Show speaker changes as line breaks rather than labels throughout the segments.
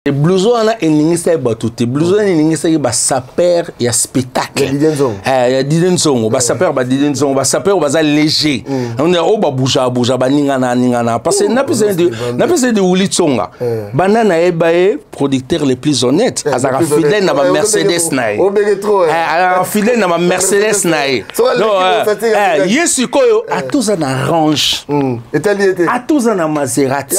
Les blousons on a eningisa batuté blousons eningisa ba saper ya spectacle ya didenzongo ba saper ba didenzongo ba saper ba léger on est au ba bouja ba ningana parce que na pese de ulitsonga banana ebae producteur les plus honnêtes azara fidèle na ba Mercedes nae fidèle na ba Mercedes nae non yesu koyo a tous en orange a tous en Maserati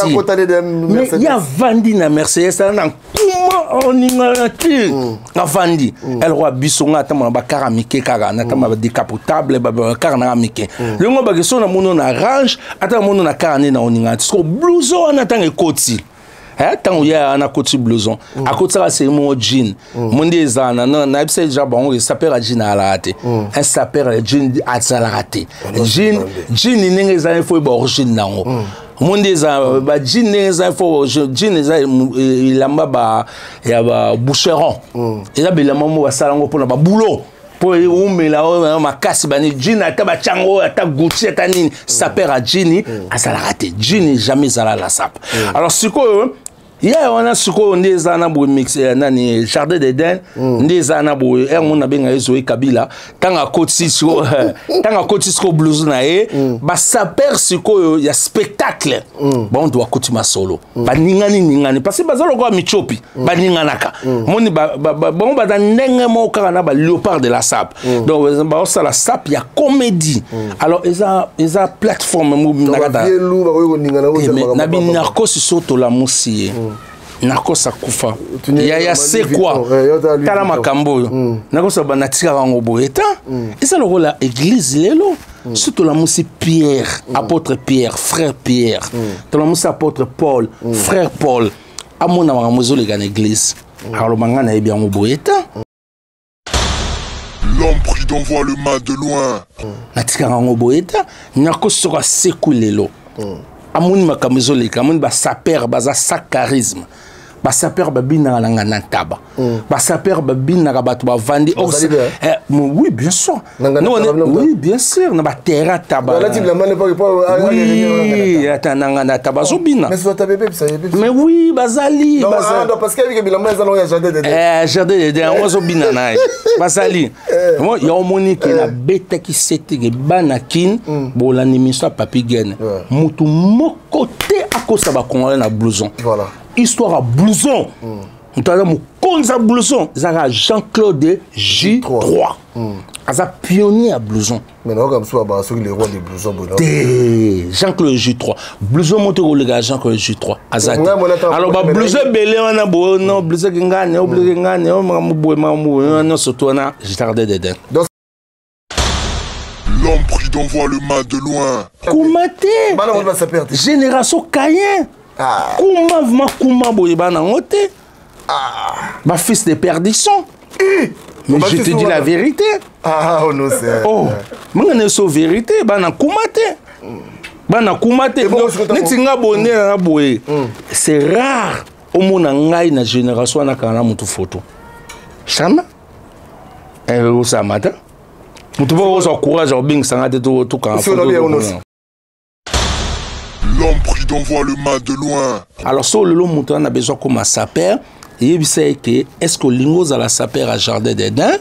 mais il y a vandi na Mercedes comment on y a vendu elle roi bisonga tama ba karamike kara na tama décapotable ba karamike le ngo ba kesona mono na range ata mono na karane na oninga so blouson na tanga koti tant ya na koti blouson a koti ça c'est mon jean mon désana na bise déjà bon il s'appelle jean alate elle s'appelle jean atsalate jean ninge za il faut ba origine nango mondeza ba jeans info jeans ilamba ba ya ba boucheron eza belama mo basalango pona ba boulot po umela makasi bani jeans ata ba chango ata Gucci ata nini saper a jeans asala raté jeans jamais ala la sap alors siko ya wana siko ndeza na bo mix nani jardin d'Eden ndeza na bo na benga ezo Kabila tanga koti siko blues na ba saper siko ya spectacle bon doit koti masolo ba ningani parce que bazalo ko michopi ba ninganaka moni bon ba ndenge mo kaka na ba léopard de la sap donc ba ça la sap ya comédie alors eza plateforme mo nakata na bin narcos soto la musie nakosa kufa ya c'est quoi kala makambo nakosa banatika rango boeta esa le rôle église lelo surtout la musie Pierre apôtre Pierre frère Pierre to la musie apôtre Paul frère Paul amona mamuzo le gana église alors mangana e bien boeta
l'homme prudent voit le mal de loin
natika rango boeta nakosa ko sekulelo amoni makambo le kamoni ba saper baza sa charisme ba saper babina langa nantaba ba saper babina rabatu ba vandi oui bien sûr oui bien sûr na ba terra taba oui atananga na taba zobina mais oui bazali
parce que bilamba ezalo ya
jardin d'Eden on zobina na bazali moi ya monique na beta ki sete banakin bola nimisa papi gene mutu mokote akosa ba congolais na blouson
voilà
histoire à blouson. Nous avons un blouson. Zara Jean-Claude J3. Aza pionnier à blouson.
Mais non, comme ça, les rois des blousons.
Jean-Claude J3. Blouson monte au gars Jean-Claude J3. Alors, bah, blouson belé, on a beau, non, blouson gangane, on a surtout on a jardin d'Eden.
L'homme prudent voit le mal de loin.
Koumaté. Génération Cayen. Kuma boyeba na ngote ma fils de perdition mais je te dis la vérité
oh non c'est
manga so vérité bana kumate netinga bonne na boye c'est rare au mona ngai na génération na kana mutu photo chama au samata mutu ba oso courage au bing sanga to ka
l'homme prudent voit le mal de loin.
Alors, si l'homme a besoin comme un saper, il sait que est-ce que l'ingos à la saper à Jardin d'Eden,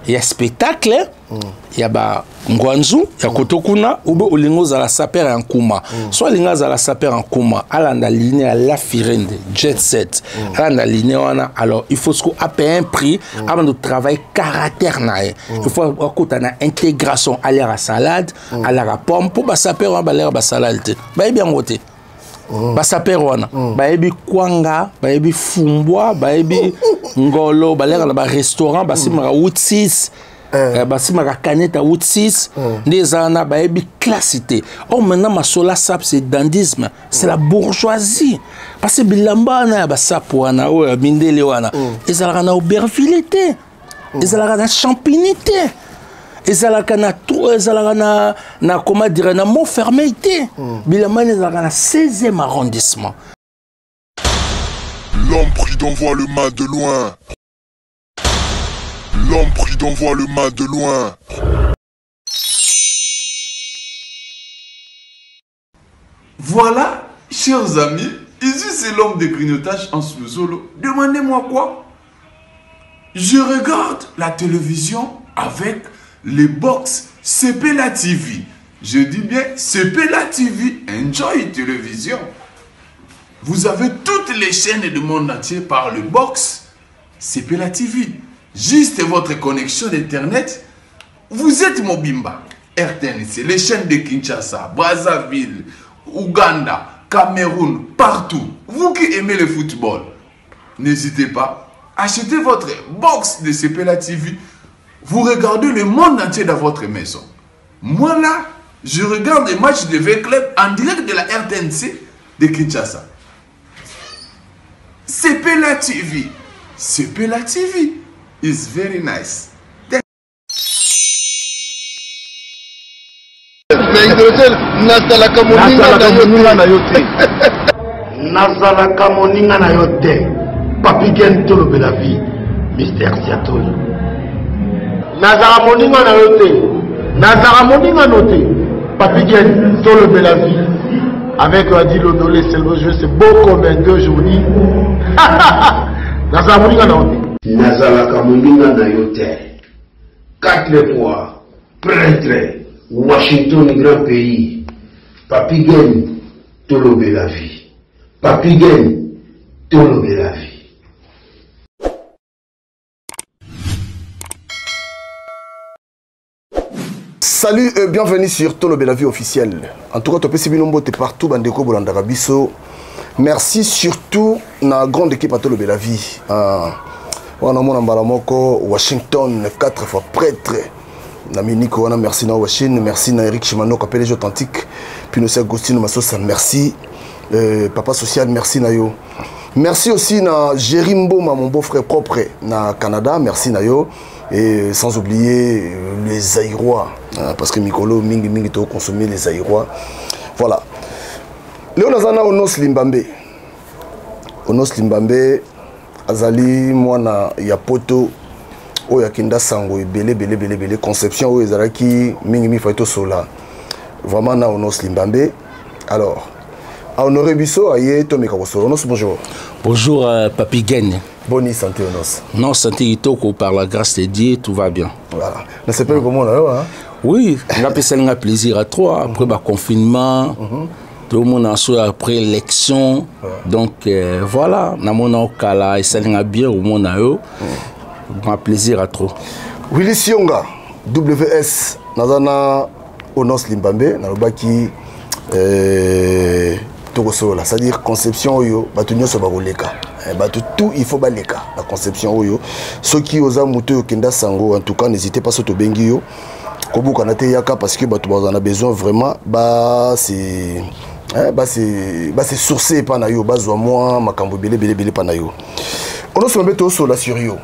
il y a spectacle, il y a Ngwanzu, il y a Kotokuna, ou l'ingos à la saper en Kuma. Soit l'ingos à la saper en Kuma, à l'analyne à la firende, jet set, à l'analyne, alors il faut payer un prix avant de travailler caractère. Il faut avoir une intégration à l'air à salade, à l'air à pomme, pour que saper à l'air à salade. Bah, bien voté. Basaper wana baebi kwanga baebi fumbwa baebi ngolo balera na ba restaurant basimaka Wood6 basimaka canette à Wood6 ndezana baebi classité. Oh maintenant masola sap c'est dandisme, c'est la bourgeoisie parce que bilamba na basap wana o mindele wana ezalaka na aubervilité ezalaka na champinité ezalaka na comment dire na Montfermeil-té bilamba ezalaka na 16e arrondissement.
L'homme prudent voit le mal de loin. L'homme prudent voit le mal de loin.
Voilà, chers amis, Ici, c'est l'homme de grignotage en sous-solo. Demandez-moi quoi? Je regarde la télévision avec les box Sepela TV. Je dis bien Sepela TV. Enjoy télévision. Vous avez toutes les chaînes du monde entier par le box Sepela TV. Juste votre connexion d'internet. Vous êtes Mobimba, RTNC, les chaînes de Kinshasa, Brazzaville, Ouganda, Cameroun, partout. Vous qui aimez le football, n'hésitez pas. Achetez votre box de Sepela TV. Vous regardez le monde entier dans votre maison. Moi là, je regarde les matchs de V-Club en direct de la RTNC de Kinshasa. Sepela TV. Sepela TV is very nice.
Nazalaka moninga na yo te. Papi Gen tolobe la vie. Mystère Siatoli. Nazala moninga na yo te. Nazala moninga no te. Papi Gen tolobe la vie. Avec Adil Odolé, c'est le jeu, c'est beau comme un 2 jours. Nazala moninga na yo te. Nazalaka moninga na yo te. 4 fois prêtre. Washington, grand pays. Papi Gen tolobe la vie. Papi Gen tolobe la vie.
Salut et bienvenue sur Tolobe la vie officielle. En tout cas, tu peux suivre nos mots partout, Bandeko Bolandarabiso. Merci surtout na grande équipe à Tolobe la vie. On a mon Ambalamoko, Washington, 4 fois prêtre. Naminiko, merci na Washington, merci na Eric Chimano, qui appelle les authentiques. Puis nous sommes Agostino Massosa, merci. Papa Social, merci na yo. Merci aussi na Jérimbo, mon beau-frère propre na Canada, merci na yo. Et sans oublier les Aïrois, parce que Mikolo, Mingi to consommer les Aïrois. Voilà. Léonazana Onos Limbambe. Onos Limbambe, Azali, Mwana, Yapoto, Oyakinda Sango, Belé, Conception, Oyezaraki, Mingi Faito Sola. Vraiment, na Onos Limbambe. Alors, à Honoré Bisso, aïe, Tomé Kaboso. Onos, bonjour.
Bonjour, Papi Gen.
Bonne santé, Onos.
Non, santé, Itoko, par la grâce de Dieu, tout va bien.
Voilà. Ne sais pas comment là, hein?
Oui, on a passé un plaisir à toi, après le confinement, tout le monde a su après l'élection. Donc voilà, on a mon kala et ça a bien au monde à eux. Un plaisir à toi.
Willy Sionga, WS, Nazana Onos Limbambe, Nalobaki. C'est-à-dire conception oyo batunyo so bagoleka tout il faut baleka la conception oyo ceux qui osa muto kenda sango en tout cas n'hésitez pas soto bengi yo kobuka na te yaka parce que batu bazana besoin vraiment c'est sourcé pa na yo bazwa moi makambo belé pa na yo on se met au la sur yo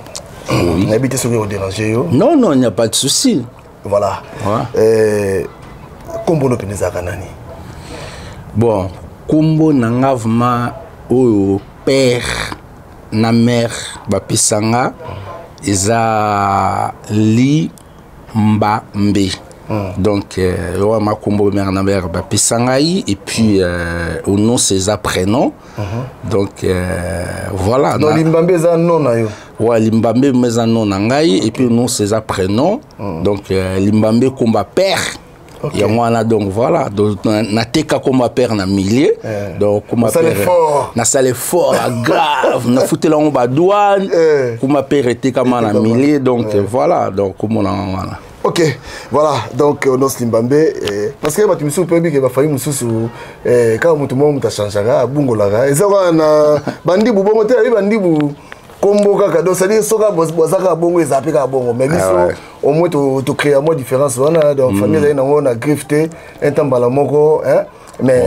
on habite sur yo déranger yo
non il n'y a pas de souci
voilà kombo no peneza kanani
bon kombo nanga vraiment oyo père na mère bapisanga eza li mbambe donc ma kombo mère na mère bapisanga et puis au nom c'est prénom donc voilà
non limbambe eza non na yo
ouais limbambe meza non na ngai et puis au nom c'est prénom donc limbambe komba père. Okay. Et donc voilà, donc na teka comme père na millier, donc comme père na salé fort grave, na fouté la on ba douane, comme père était comme na millier, donc voilà, donc comme on voilà.
Ok, voilà, donc on os Limbambe, parce que tu me souviens bien que va falloir mususu, quand tout le monde t'a changé, bungola, et ça va na bandi bu bon côté, bandi bu combo kaka donc c'est-à-dire soka bozaka bongo ezapeka bongo mais biso au moins to créer une différence wana donc famille là on a grifté un temps bala moko hein mais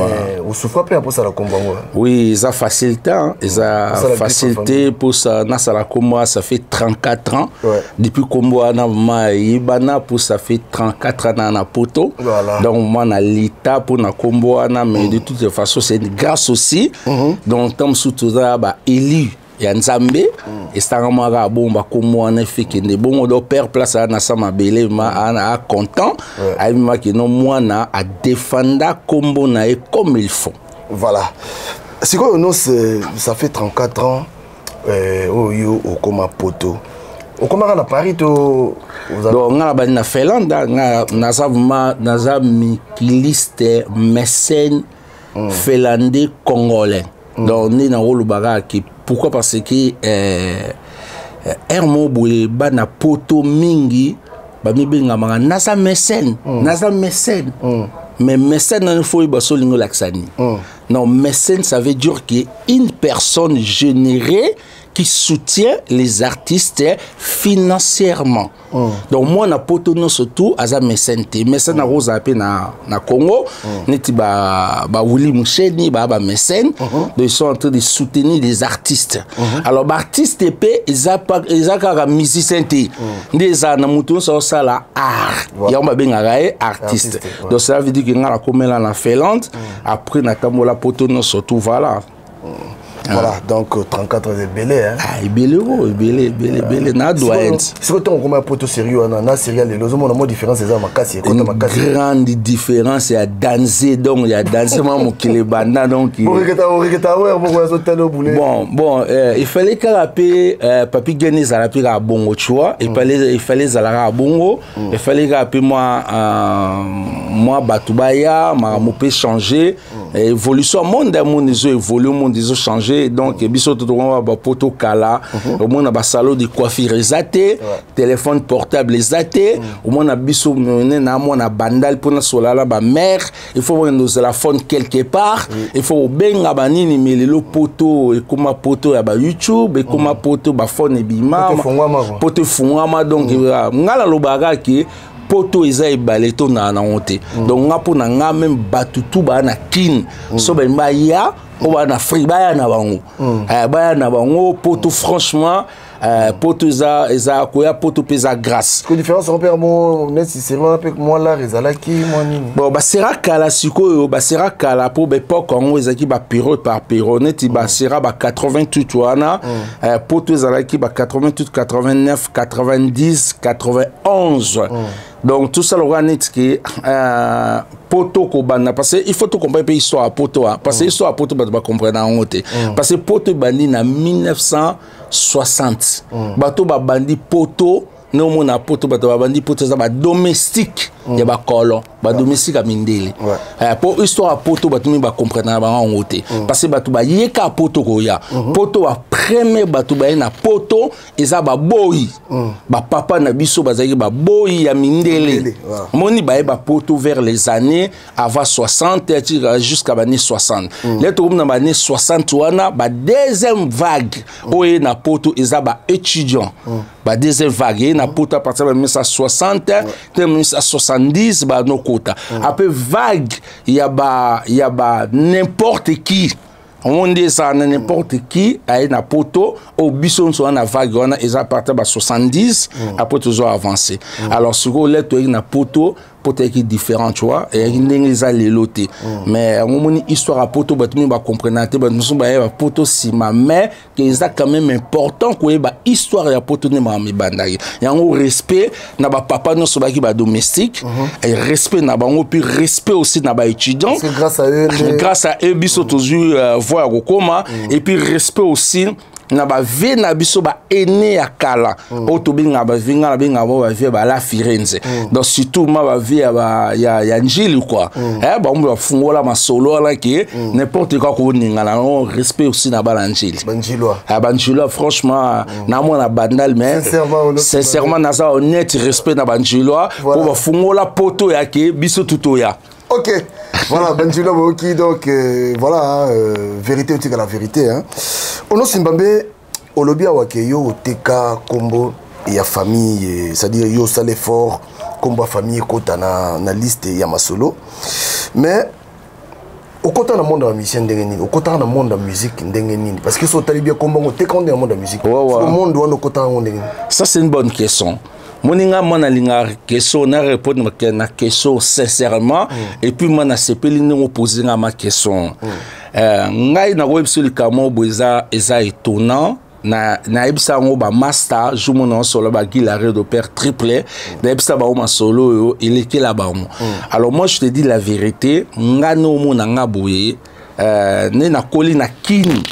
on souffre pas pour ça la combo
oui ça facilité ça facilité pour ça na ça la combo ça fait 34 ans depuis combo na ma ibana pour ça fait 34 ans na poto donc moi na lita pour na combo na mais de toute façon c'est grâce aussi donc tam surtout ça ba élu ya nzambe estanga bomba komo na fikende bongo do père place na sama belé ma ana content ayima ki no mwana a défendre kombo na comme il faut
voilà C'est quoi, ça fait 34 ans, au Koma Poto. Au Koma à Paris, donc,
on a la Finlande, naza mikiliste mécène finlandais congolais. Donc, on est dans le bagage. Pourquoi? Parce que Hermo Boué, na Poto Mingi, naza mécène, naza mécène. Mais mécène, il faut y l'accani. Non, mécène, ça veut dire qu'une personne générée qui soutient les artistes financièrement. Donc moi na poto no surtout aza mécène mécène na rosa pe na Congo neti ba Willy Moucheni ba mécène donc ils sont en train de soutenir les artistes. Alors ba artiste pe eza ka musicien te ndeza na mutu so sala art ya ba benga artiste. Donc ça veut dire que ngala komela na Finlande après na tambola poto no surtout voilà.
Voilà, donc 34 ans de belé. Hein.
Ah, belé, belé, na doyen.
C'est quoi ton comment poto sérieux, na sérieux, les autres ont différence, c'est ça, ma casse,
une grande différence, il y a danser, donc il y a danser, mon kile banda, donc. Bon, il fallait qu'après Papi Geni Zalapi à Bongo, tu vois, il fallait Zalara à Bongo, il fallait qu'après moi Batubaya, mon peut changer, évolution, monde ils évolue, monde ils ont changé. Donc, biso tout le monde a poto kala, au moins a salon de coiffure zaté, téléphone portable zaté, au moins a biso na moi na bandal pour na solala ba mère, il faut nous la phone quelque part, il faut benga banini mais le poto et comme poto ya ba YouTube et comme poto ba phone et bima, poto fungama donc ngala lo baga ki poto eza ebaleto na honte. Donc nga pour na même batutu ba na kin, so ben ba ya na free baya na bango poto franchement poto eza koya poto pesa grâce
que différence on perd mon nécessairement avec moi là rezalaki moi nini
bon ba sera kala sikoyo ba sera kala pour époque on ezaki ba période par période neti ba sera ba 88 wana poto ezalaki ba 88 89 90 91 donc tout ça le net qui poto ko bana parce que il faut tout comprendre histoire poto parce que histoire poto ba comprendre en honte parce que poto bandi na 1960 bato ba bandi poto no mona poto bato ba bandi poto za ba domestique ya ba colon ba domestique a mindele pour histoire poto bato mi ba comprendre ba en honte parce que bato ba yeka poto ko ya poto ba premier bato ba na poto eza ba boyi ba papa na biso bazaki ba boyi ya mindele moni ba poto vers les années avant 60 jusqu'à l'année 60 les to na année 60 wana ba deuxième vague oye na poto eza ba étudiant ba deuxième vague na poto à partir de 1960 1970 ba no kota après vague il y a ba n'importe qui on dit ça n'importe qui a na poto au bison sur na vague on a à partir de 70 après toujours avancé alors ce que les to na poto peut-être différent tu vois et les a les lotés mais à un moment histoire à poto batumi ba comprendre te batumi ba poto si ma mais que ça quand même important que ba histoire ya poto ne ma mi bandagi ya un respect na ba papa no so ba ki ba domestique et respect na bango puis respect aussi na ba étudiant
grâce à eux
biso toujours voir comment et puis respect aussi na ba vie na biso ba aîné ya kala otobinga ba vinga na binga ba vie ba la Firenze donc surtout ma ba vie ya njili quoi ba on va fungola ma solo là qui n'importe quoi ko ninga na respect aussi na ba njili banjilo franchement na moi na bandal mais sincèrement na ça honnête respect na banjilo pour ba fungola poto ya ke biso tuto ya.
Ok, voilà, Benjilo Boki, donc voilà, vérité aussi que la vérité. Hein. Ono Simbambe, Olobia Wakeyo, Oteka, Kombo, et ya famille, c'est-à-dire yo sale fort, Kombo famille, Kota na liste Yamasolo. Mais, au côté dans le monde de la musique, au côté dans le monde de la musique, parce que si on t'a bien Kombo, Oteka dans le monde de la musique, le monde doit nous côté dans le monde.
Ça, c'est une bonne question. Moninga mona linga question na répondre na question sincèrement et puis mona sepeli ngo poser ma question ngai na web sur le camo boza eza étonnant na ebisa ngo ba master jumona solo ba guilare de père triplé na ebisa ba ma solo il était là-bas alors moi je te dis la vérité nga no mona nga boye ne na koli na kini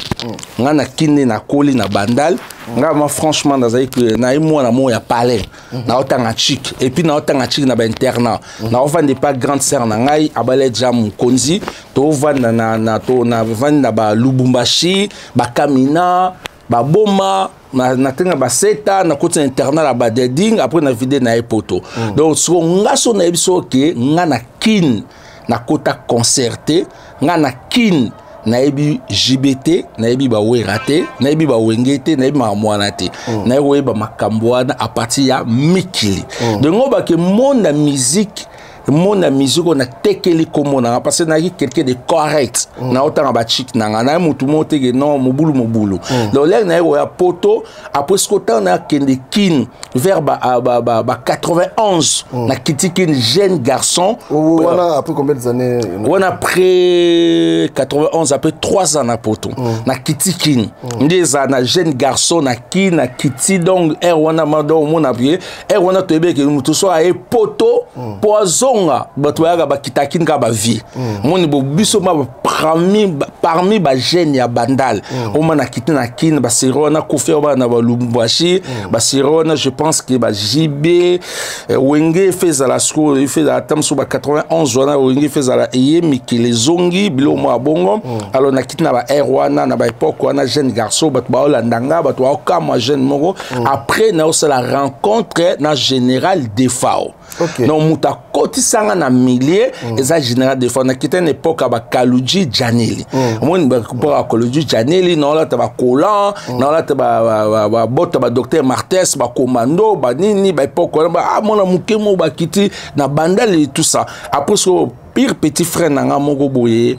nga na kini na koli na bandal nga ma franchement nazali que na moi na mo ya palais na otanga chic et puis na otanga chic na ba internat na ovande pas grande sœur na ngai abale jam konzi to vanda na to na vanda ba Lubumbashi ba Kamina ba Boma na tenga ba seta na côté internat la ba deding après na vide na epoto donc so nga so na biso ke nga na kin na kota concerté nga na kin na ebi JBT na ebi ba werate na ebi ba wengete na ebi ma mwanate na ebi ba makamboana à partir ya mikili donc on ba ke monde la musique on a tekeli komona parce que na quelqu'un de correct na autant ba chic na mutu monte que non mobulu donc là na ya poto après ce temps na kende kin vers ba 91 na kitikin jeune garçon
on a après combien d'années
on a après 91 après 3 ans na poto na kitikin des na jeune garçon na kin na kiti donc wana mando mona bien wana to ebe ke mutu so a poto poison batouaga ba kitakin ka ba vie moni bo biso ma parmi ba jeune ya bandal o mana kitina kin ba sirona ko faire ba na ba Lubumbashi ba sirona je pense que ba JB wenge fait à la school il fait à tam so ba 91 wana wenge fait à la yemi ki les zongi bilo mo bongo alors na kitina ba wana na ba époque wana jeune garçon bat ba olandanga bat wa kama jeune moko après na o la rencontre na général Defao non muta koti sanga na millier eza général Defao na kita une époque ba Kaluji Janeli mon ba Kaluji Janeli non la ba Kolan non la ba bota ba docteur Martes ba commando ba nini ba époque ba mona mukemo ba kiti na bandal et tout ça après ce pire petit frère nanga moko boye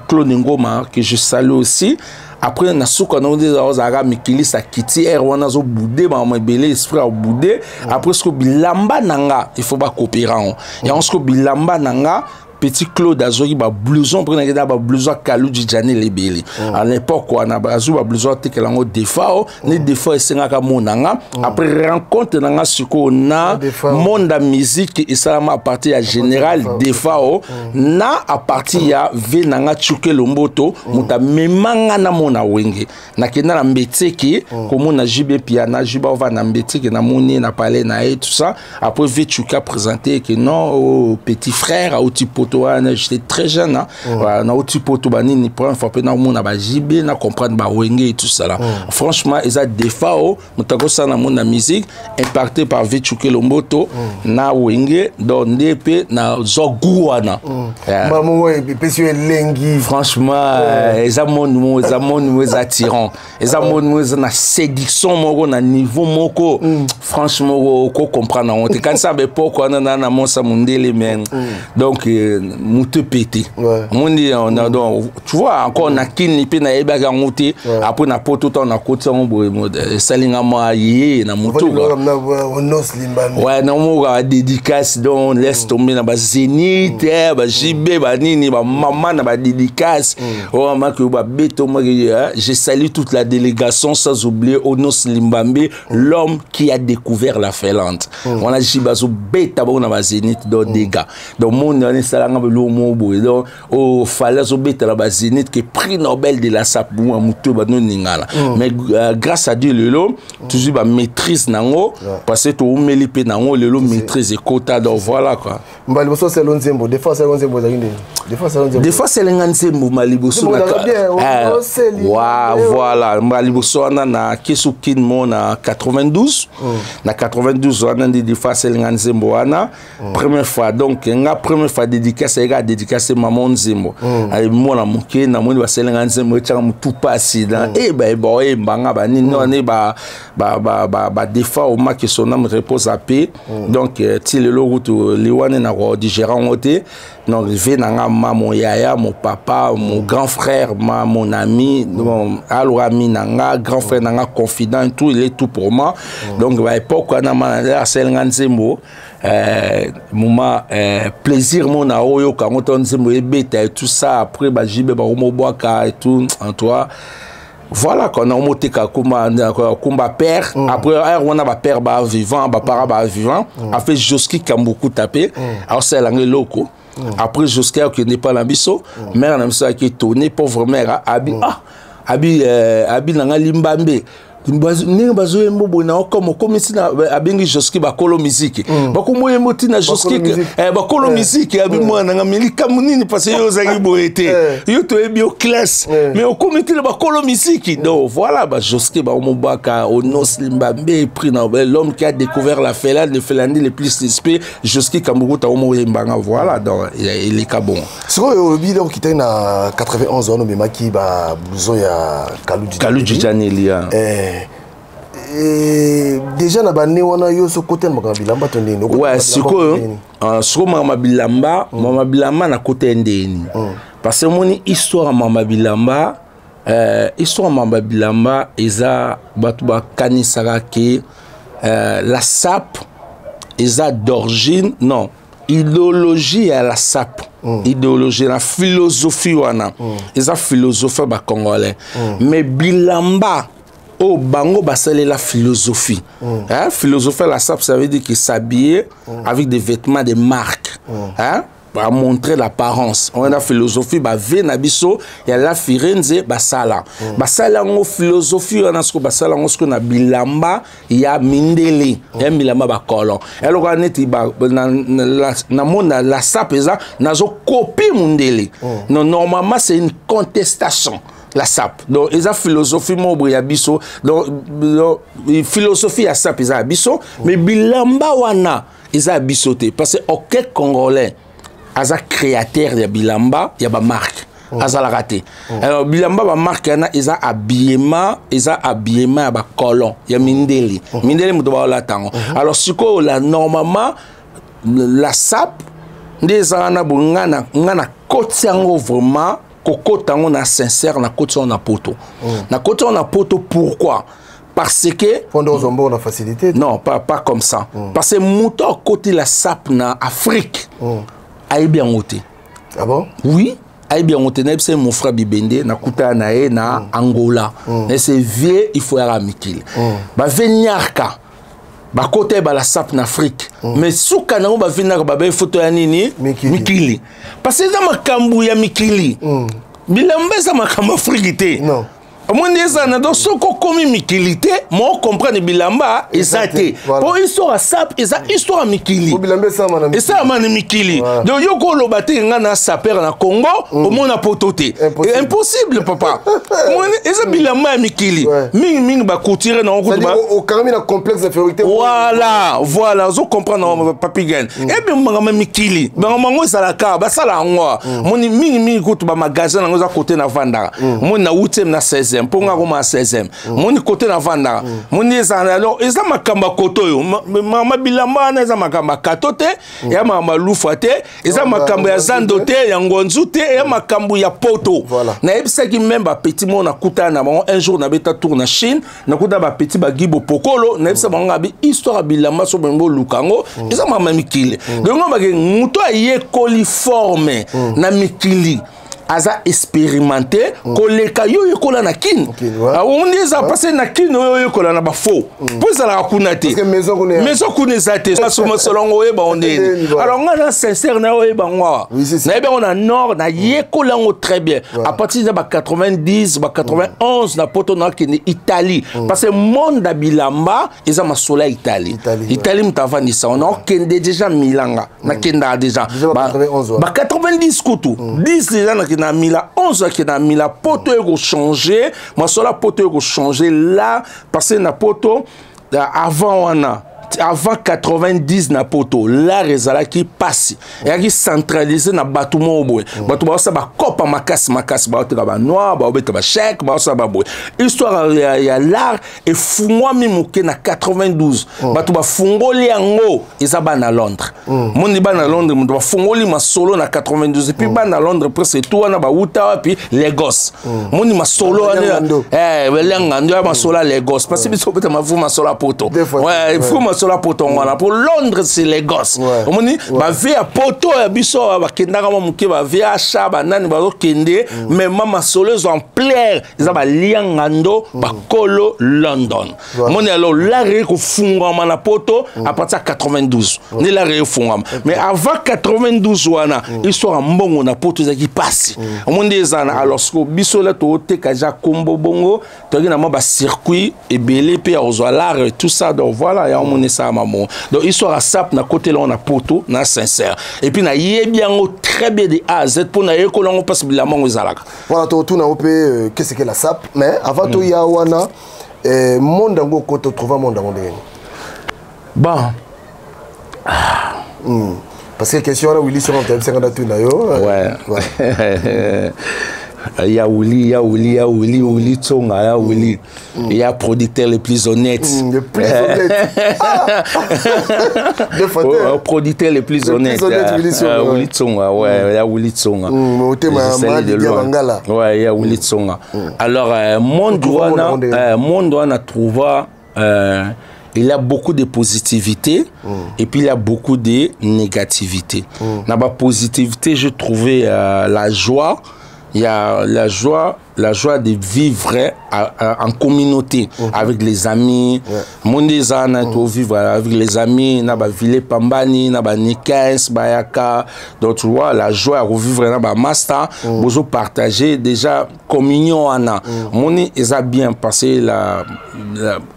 Claude Ngoma que je salue aussi. Après na suka na des azara mikili sa kiti wana zo boudé ba mabele esprit au boudé après ce que bilamba nanga il faut pas coopérer et on ce que bilamba nanga petit Claude azoyi ba blouson pour na ba blouson Kaluji Janeli belé à l'époque on a bazu ba blouson te que lango Defao ni Defao esenga ka monanga après rencontre nanga suko na monde musique et ça à partir à général Defao na à partir ya venanga chuke lomboto muta memanga na mona wenge na kena na mbeteki comme na JB piana jiba va na mbeteki na moni na parler na et tout ça après ve chuka présenter que non au petit frère au tipo j'étais très jeune na oti poto banini première fois pe na mona ba JB na comprendre ba wenge et tout ça là franchement ils a Defao mutako sana mona musique impacté par Vechuke Lomboto na wenge donc ndep na zoguana
maman ouais pesi lengi
franchement ils a mon attirant ils a mon na séduction moko na niveau moko franchement ko comprendre on te quand ça be poko na monsa mundele men donc mouté pété mondi on a donc tu vois encore na kini pe na ebaga ngote après na poto on a côté on boy salinga ma yé na mutu ouais na mo ga dédicace donc laisse tomber na ba Zénith ba JB ba nini ba maman na ba dédicace oh ma que ba beto moi je salue toute la délégation sans oublier Onos Limbambe l'homme qui a découvert la Finlande on a jibazo beta ba na ba Zénith donc des gars donc mon on salanga donc au fallait obéter la Zénith qui prix Nobel de la SAP mutu ba non ningala mais grâce à Dieu lelo toujours ba maîtrise nango parce que to umelipe nango lelo maîtrise quota donc voilà quoi
mbali boso c'est lonzembo des fois c'est lonzembo
des fois c'est lonzembo maliboso voilà maliboso na kesukin mo na 92 na 92 on a des fois c'est lonzembo ana première fois donc nga première fois dédicace ega dédicace maman nzembo ay mona muke na moni baselenga nzembo etaka mutu pasi dans e ba e mbanga ba nini on ba defa au ma que son âme repose à paix donc ti le route liwane na ro digérant oté donc ve na mon yaya mon papa mon grand frère mon ami mon alorami nanga grand frère nanga confident tout il est tout pour moi donc ba époque na ma selenga nzembo moment plaisir mon a oyo quand on nzembo ebeta et tout ça après ba jibe ba omoboaka et tout en toi voilà quand on monté kumba père après on a ba père ba vivant ba para ba vivant a fait Joski qui a beaucoup tapé alors c'est l'anglais loco Après jusqu'à que n'est pas l'ambition mère na biso qui tourné pauvre mère abi nanga limbambe ninga bazoye mbobo na comme si na abengi Joski bakolo musique bakomoye moti na Joski bakolo musique abi mwana nga milika munini parce que yo zangi boete yo to ebi o classe mais au comité de bakolo musique donc voilà ba Joski ba mobaka onos limbambe pris na l'homme qui a découvert la félade le félandi le plus respect Joski Kamburuta omoye mbanga voilà donc il est ka bon
so yo bido qui était na 91 ans mais maki ba blouson ya
Kaludji Janelia
déjà na bane wana yo so côté mama bilamba to ndeni
ouais siko mama bilamba na côté ndeni parce que moni histoire mama bilamba eza batu ba kanisaka ke la SAP eza d'origine non idéologie à la SAP idéologie la philosophie wana eza philosophie ba congolais mais bilamba oh bango basale la philosophie hein philosophie la SAP ça veut dire qu'il s'habiller avec des vêtements de marque hein pour montrer l'apparence on a la philosophie ba vena biso ya la Firenze basala basala ngo philosophie on a ce que basala ngo ce que na bilamba ya mindele ya bilamba ba kolon alors on est na mona la SAP eza nazo copie mindele non normalement c'est une contestation la SAP donc eza philosophie mobo ya biso donc philosophie ya SAP eza biso mais bilamba wana eza bisoté parce que aucun congolais aza créateur ya bilamba ya ba marque aza la raté alors bilamba ba marque yana eza habillement ya ba colon ya mindeli muto ba la tango alors siko la normalement la SAP ndeza na bungana ngana kotiango vraiment kokotango na sincère na kotiango na poto na kotiango na poto pourquoi parce que
pendant la facilité
non pas comme ça parce que muto côté la SAP na Afrique aïe bien ôté.
Ah bon?
Oui, aïe bien ôté. C'est mon frère Bibende, na kuta na na Angola. Et c'est vieux, il faut y aller à Mikili. Bah Venyarka, bah côté bah la SAP en Afrique. Mais sous Kanao bah Venyarka bah ben photo ya nini Mikili. Parce que dans ma kambu ya Mikili. Bilamba ça ma kambu Afrique. Non. Moi neza na do soko komi Mikili te, moi comprendre bilamba ezate. Pour histoire SAP eza histoire Mikili.
Bilamba ça manami.
Et ça mani Mikili. Donc yo ko lobate ngana saper na Congo, au mona pototé. Impossible papa. Moi eza bilamba Mikili. Ming ba koutire na ko ba.
Au carrément na complexe d'infériorité.
Voilà, zo comprendre papi gen. Et bien manga Mikili. Ben mango sala ka, ba sala ngwa. Moni ming ko to ba magasin na za côté na vanda. Moi na 8e na 16e. Pour nga koma 16e mon côté na vanda mon ezana alors eza makamba koto yo mama bilamba na eza makamba katote ya mama lufate eza makambo ya zandote ya ngonzute ya makambo ya poto na ebisa ki memba petit mon na kuta na bon un jour na beta tour na Chine na kuta ba petit ba gibo pokolo na ebisa banga bi histoire bilamba so bengo lukango eza mama Mikili donc ba ke muto aye coliforme na Mikili aza expérimenté koleka yo yekola na kin on eza passé na kin yo yekola na ba faux pour ça la kunate maison kuneza te soma solongo yeba onde alors ngana sincère na yo yeba ngwa na yeba on a nord na yekola ngo très bien à partir de ba 90 ba 91 na poto na kini Italie parce que monde da bilamba eza masola Italie mtavani ça on a kende déjà milanga na kenda déjà ba 90 kutu 10 déjà na na mila 11 qui na mila poto ego changer moi cela poto ego changer là parce que na poto avant wana avant 90 na poto la rezala qui passe et qui centralisé na batumo boy batumo ça ba kopa makasi ba te ba noir ba obeta ba chèque ba ça ba boy histoire ya l'art et fungwa mimuke na 92 batu ba fungoli yango ezaba na Londres moni ba na Londres mutu ba fungoli ma solo na 92 et puis ba na Londres presque tout na ba uta puis Lagos moni ma solo lenga ndo ma solo Lagos parce que biso beta ma fu ma solo poto ouais fu ma masolo poto ngwana pour Londres c'est les gosses omoni ba vie à poto ya biso ba kendaka momuke ba vie à chaba nani ba kende mais mama soleuse en plaire ils ba liangando ba kolo London omoni alors la ré ko fungama na poto à partir de 92 ni la ré fungama mais avant 92 wana histoire mbongo na poto za qui passe omoni ezana alors ce biso la to te kaja kombo bongo to na ba circuit et belé pe ozwa l'art et tout ça donc voilà ya omoni ça maman donc histoire à sap na côté là on a poto na sincère et puis na yebiango très bien de A à Z pour na yekolongo passe bilamango ezalaka
voilà to tout na op qu'est-ce que la sap mais avant to ya wana monde ngo ko to trouver monde ngo ndeni
bon
parce que question là Willy sur en 50 tout na yo
ouais ya Willy Tsonga ya Willy il y a producteur les plus honnêtes
le plus honnête
producteur les plus honnêtes Willy Tsonga ouais ya Willy Tsonga ouais ya Willy Tsonga alors monde on a trouvé il y a beaucoup de positivité et puis il y a beaucoup de négativité. Dans la positivité, je trouvais la joie. Il y a la joie de vivre en communauté avec les amis. Mondezana to vivre avec les amis, na ba ville pambani, na ba Nikens, bayaka. Donc tu vois la joie à revivre na ba master, bozo partager déjà communion ana. Moni eza bien passé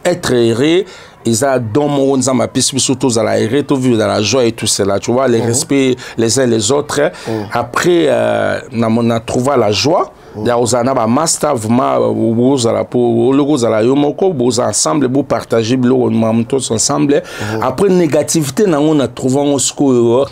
être heureux. Ils ont dans ma piste surtout à la vivre dans la joie et tout cela, tu vois, les respects les uns les autres. Après, on a trouvé la joie. D'ailleurs, ba master vraiment pour ensemble pour partager tous ensemble. Après négativité, on a trouvé un score.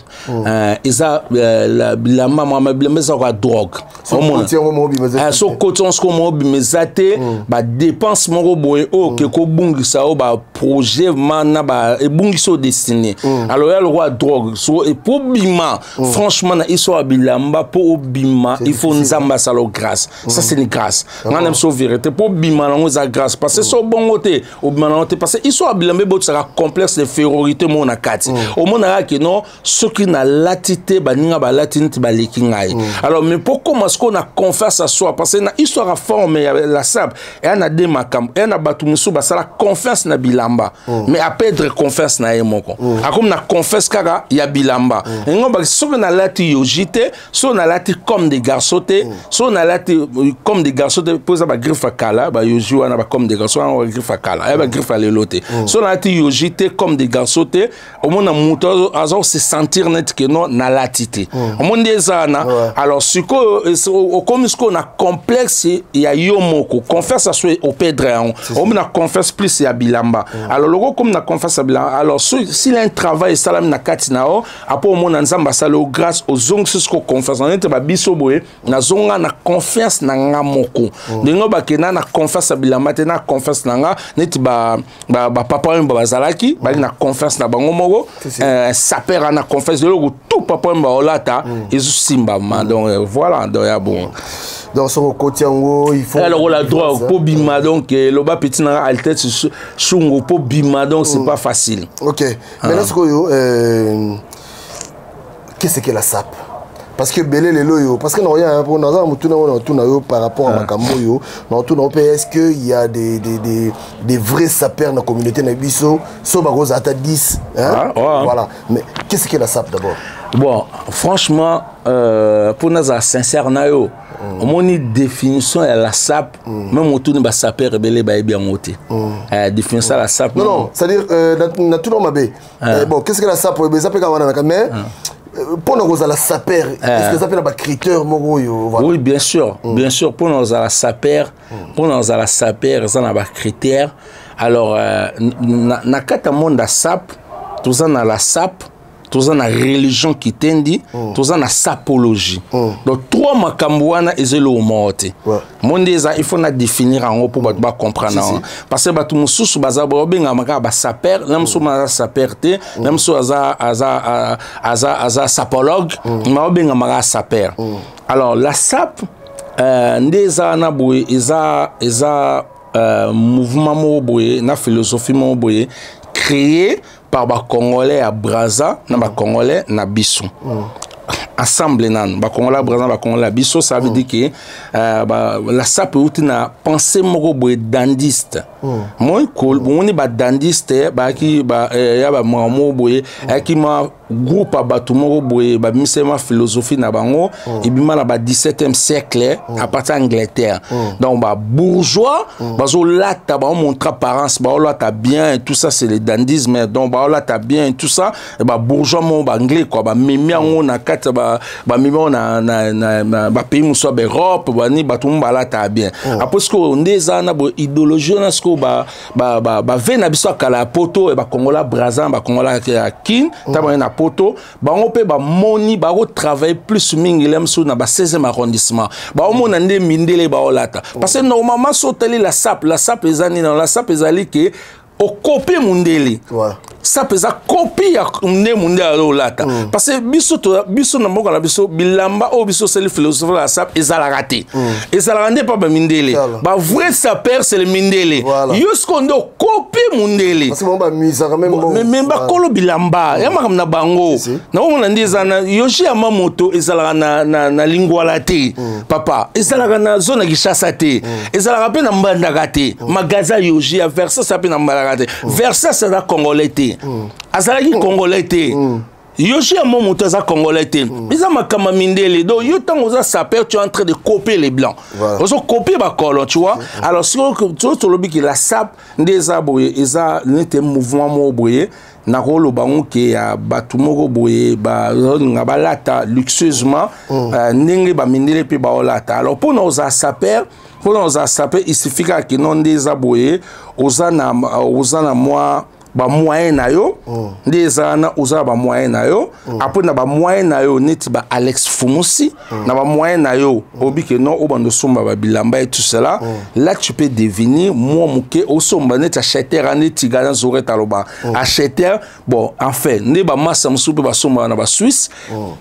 Ils ont la maman la drogue. So coton ce qu'on bizate ba dépense mon boy o que ko bungisa o ba projet mana ba e bungiso destiné. Alors il y a le roi drogue so et pour bima franchement na iso bilamba pour bima il faut nzamba salo grâce. Ça c'est une grâce. On aime so vérité pour bima na za grâce parce que so bon côté au bima na parce que iso bilamba bo sera complexe de férorité mon na kati. Au mona que non ce qui na latité ba ninga ba latinité ba lekingai. Alors mais pourquoi est-ce qu'on a confiance à soi parce que na histoire à forme la sap et on a des makam et on a batu musu ba sala confiance na bilamba mais à perdre confiance na yemoko a comme na confiance kaka ya bilamba ngo ba so na lati yojite so na lati comme des garçons so na lati comme des garçons pour ça ba griffe kala ba yoju wana ba comme des garçons on griffe kala et ba griffe lelote so na lati yojite comme des garçons au monde na muto azo se sentir net que non na latité au monde ezana alors ce que comme ce qu'on a complexe il y a yomoko confiance à soi au pedre on a confiance plus il y a bilamba alors logo comme na confiance à bilamba alors s'il a un travail salam na katinao après au monde nzamba salo grâce aux ongos ce qu'on confiance on est ba biso boye na zonga na confiance na ngamoko ndingo ba kena na confiance à bilamba te na confiance na nga neti ba papa mba bazalaki ba na confiance na bango moko sapera na confiance logo tout papa mba olata ezu simba donc voilà donc ya bon
dans son côté il faut
alors la drogue pour bima donc le bas petit na altette chungo pour bima donc c'est pas facile.
OK maintenant ce que qu'est-ce que la sap parce que belé les loyo parce que non rien pour nous on par rapport à makambo yo non tout est-ce que il y a des vrais sapeurs dans la communauté na biso so ba rosa ata 10 hein voilà mais qu'est-ce que la sap d'abord
bon franchement pour nous sincère na yo mon définition est la sap même autour de saper rebelle ba bien monter définition la sap
non c'est-à-dire na tout ma bé bon qu'est-ce que la sap ça peut quand mais pour nous la saper est-ce que ça fait un critère voilà.
Oui bien sûr pour nous la saper ça n'a pas critère alors na kata monde sap tout ça na la sap tout ça na religion qui tendi tout ça na sapologie donc trois makambuana ezelo mote mondeza il faut na définir en pour ba comprendre parce que batu mususu bazabo benga maka ba saper même so ma saper te même so aza sapologue ma benga maka saper alors la sap ndeza na boye eza mouvement mo boye na philosophie mo boye créé par les Congolais à Brazza, les Congolais à Bissou. Ensemble, les Congolais à Brazza, les Congolais à Bissou, ça veut dire que la SAP est une pensée dandiste. Moi, on est dandiste, qui groupe à Batumoro Boye, ma philosophie na bango, et bien la 17e siècle à partir d'Angleterre. Donc, bourgeois, là, t'as montré apparence, là, t'as bien, et tout ça, c'est le dandisme. Donc, là, t'as bien, et tout ça, et bourgeois, mon anglais, quoi, mimi, on a quatre, mimi, on a pays, on soit Europe, ni batum, là, t'as bien. Après, ce qu'on est, ça, na idéologie, on a ce qu'on vena biso kala poto, et Congola Brazza, Congola Kin, t'as bien poto, on peut moni, travailler plus mingilem sur na 16e arrondissement. On mona nde mindele lata. Parce que normalement, sauteli la SAP les années dans la SAP les alliés qui au copie mundele. Ça peut être copie à ne lata. Parce que biso na mboka la biso bilamba o biso c'est le philosophe la SAP ezalagate. Ezalagande pas mindele. Ba vrai saper c'est le mindele. Jusqu'on do copie mundele.
Parce que on ba misa quand même.
Mais ba kolo bilamba. Ya makam na bango. Na o na ndizana yoshi ya mamoto ezalaga na lingua late. Papa, ezalaga na zone Kinshasa te. Ezalaga pe na mbandaka te. Magaza yoshi ya Versa ça pe na mbandaka te. Versa c'est la Congolais te. Azalaki Congolais te. Yoshi a mon moto za Congolais te. Ils ont makama mindele. Donc yo tant oza saper tu es en train de copier les blancs. Ozo copier ba colon, tu vois. Alors si tu lobi que la SAP ndeza boye eza nete mouvement mo boye na rolo bango ke ya batu moko boye ba ngabalata luxueusement ndenge ba mindele pe ba olata. Alors pour nos saper il suffit que non ndeza boye ozana moi ba moyen na yo ndeza na uza ba moyen na yo après na ba moyen na yo neti ba Alex Fumusi na ba moyen na yo obi que non obando somba ba bilamba et tout cela là tu peux devenir moi muke o somba neti acheter neti gana zore taloba acheter bon en fait ne ba massa musupe ba somba na ba Suisse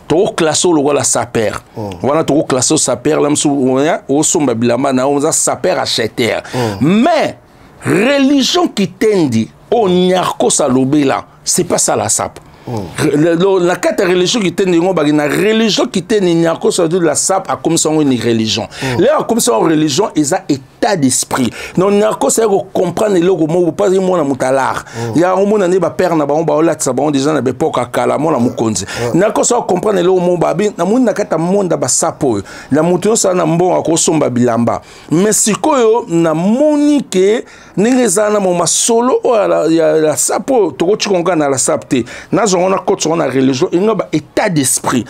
to classe lo la saper voilà to classe saper là musu o somba bilamba na on za saper acheter mais religion qui tendi au Nyarko Salobela, c'est pas ça la SAP. La carte religion qui était une religion qui était une Nyarko Salobela, la SAP a comme ça une religion. Là, comme ça une religion, ils ont état d'esprit. Donc Nyarko c'est comprendre le mot pas dire mon mutalar. Il y a un moment donné ba père na ba on ba olat ça ba on déjà na be poka kala mon na mukonzi. Nyarko ça comprendre le mot babi na mun na kata monde ba sapo. Na mutu ça na mbongo akosomba bilamba. Mais sikoyo na monike ningezana mo masolo o la sapo to kochikonga na la sapte. Na on a côté on a religion il y a état d'esprit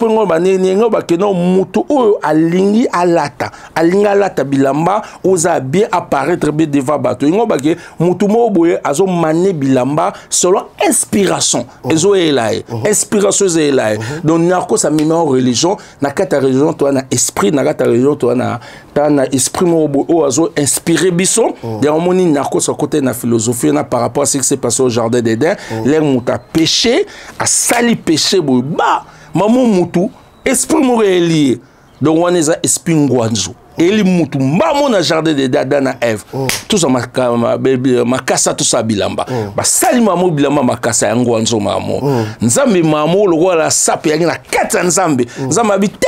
on ba nini ngoba que non mutu o alingi alata bilamba oza bien apparaître bien devant bato ngoba que mutu mo boye azo mané bilamba selon inspiration ezo elai inspiration ezo elai donc nako sa mime en religion na kata religion to na esprit na kata religion to na esprit mo o azo inspiré biso de moni nako sa côté na philosophie na par rapport à ce qui s'est passé au jardin d'Éden les muta péché à sali péché bah maman mutu esprit mo relié donc on est esprit ngwanzo eli mutu mbamo na jardin de Adam na Ève tout ça makasa tout ça bilamba ba sali mamu bilamba makasa ya ngwanzo mamu nzambe mamu lokwa la sape ya na kata nzambe nzambe bite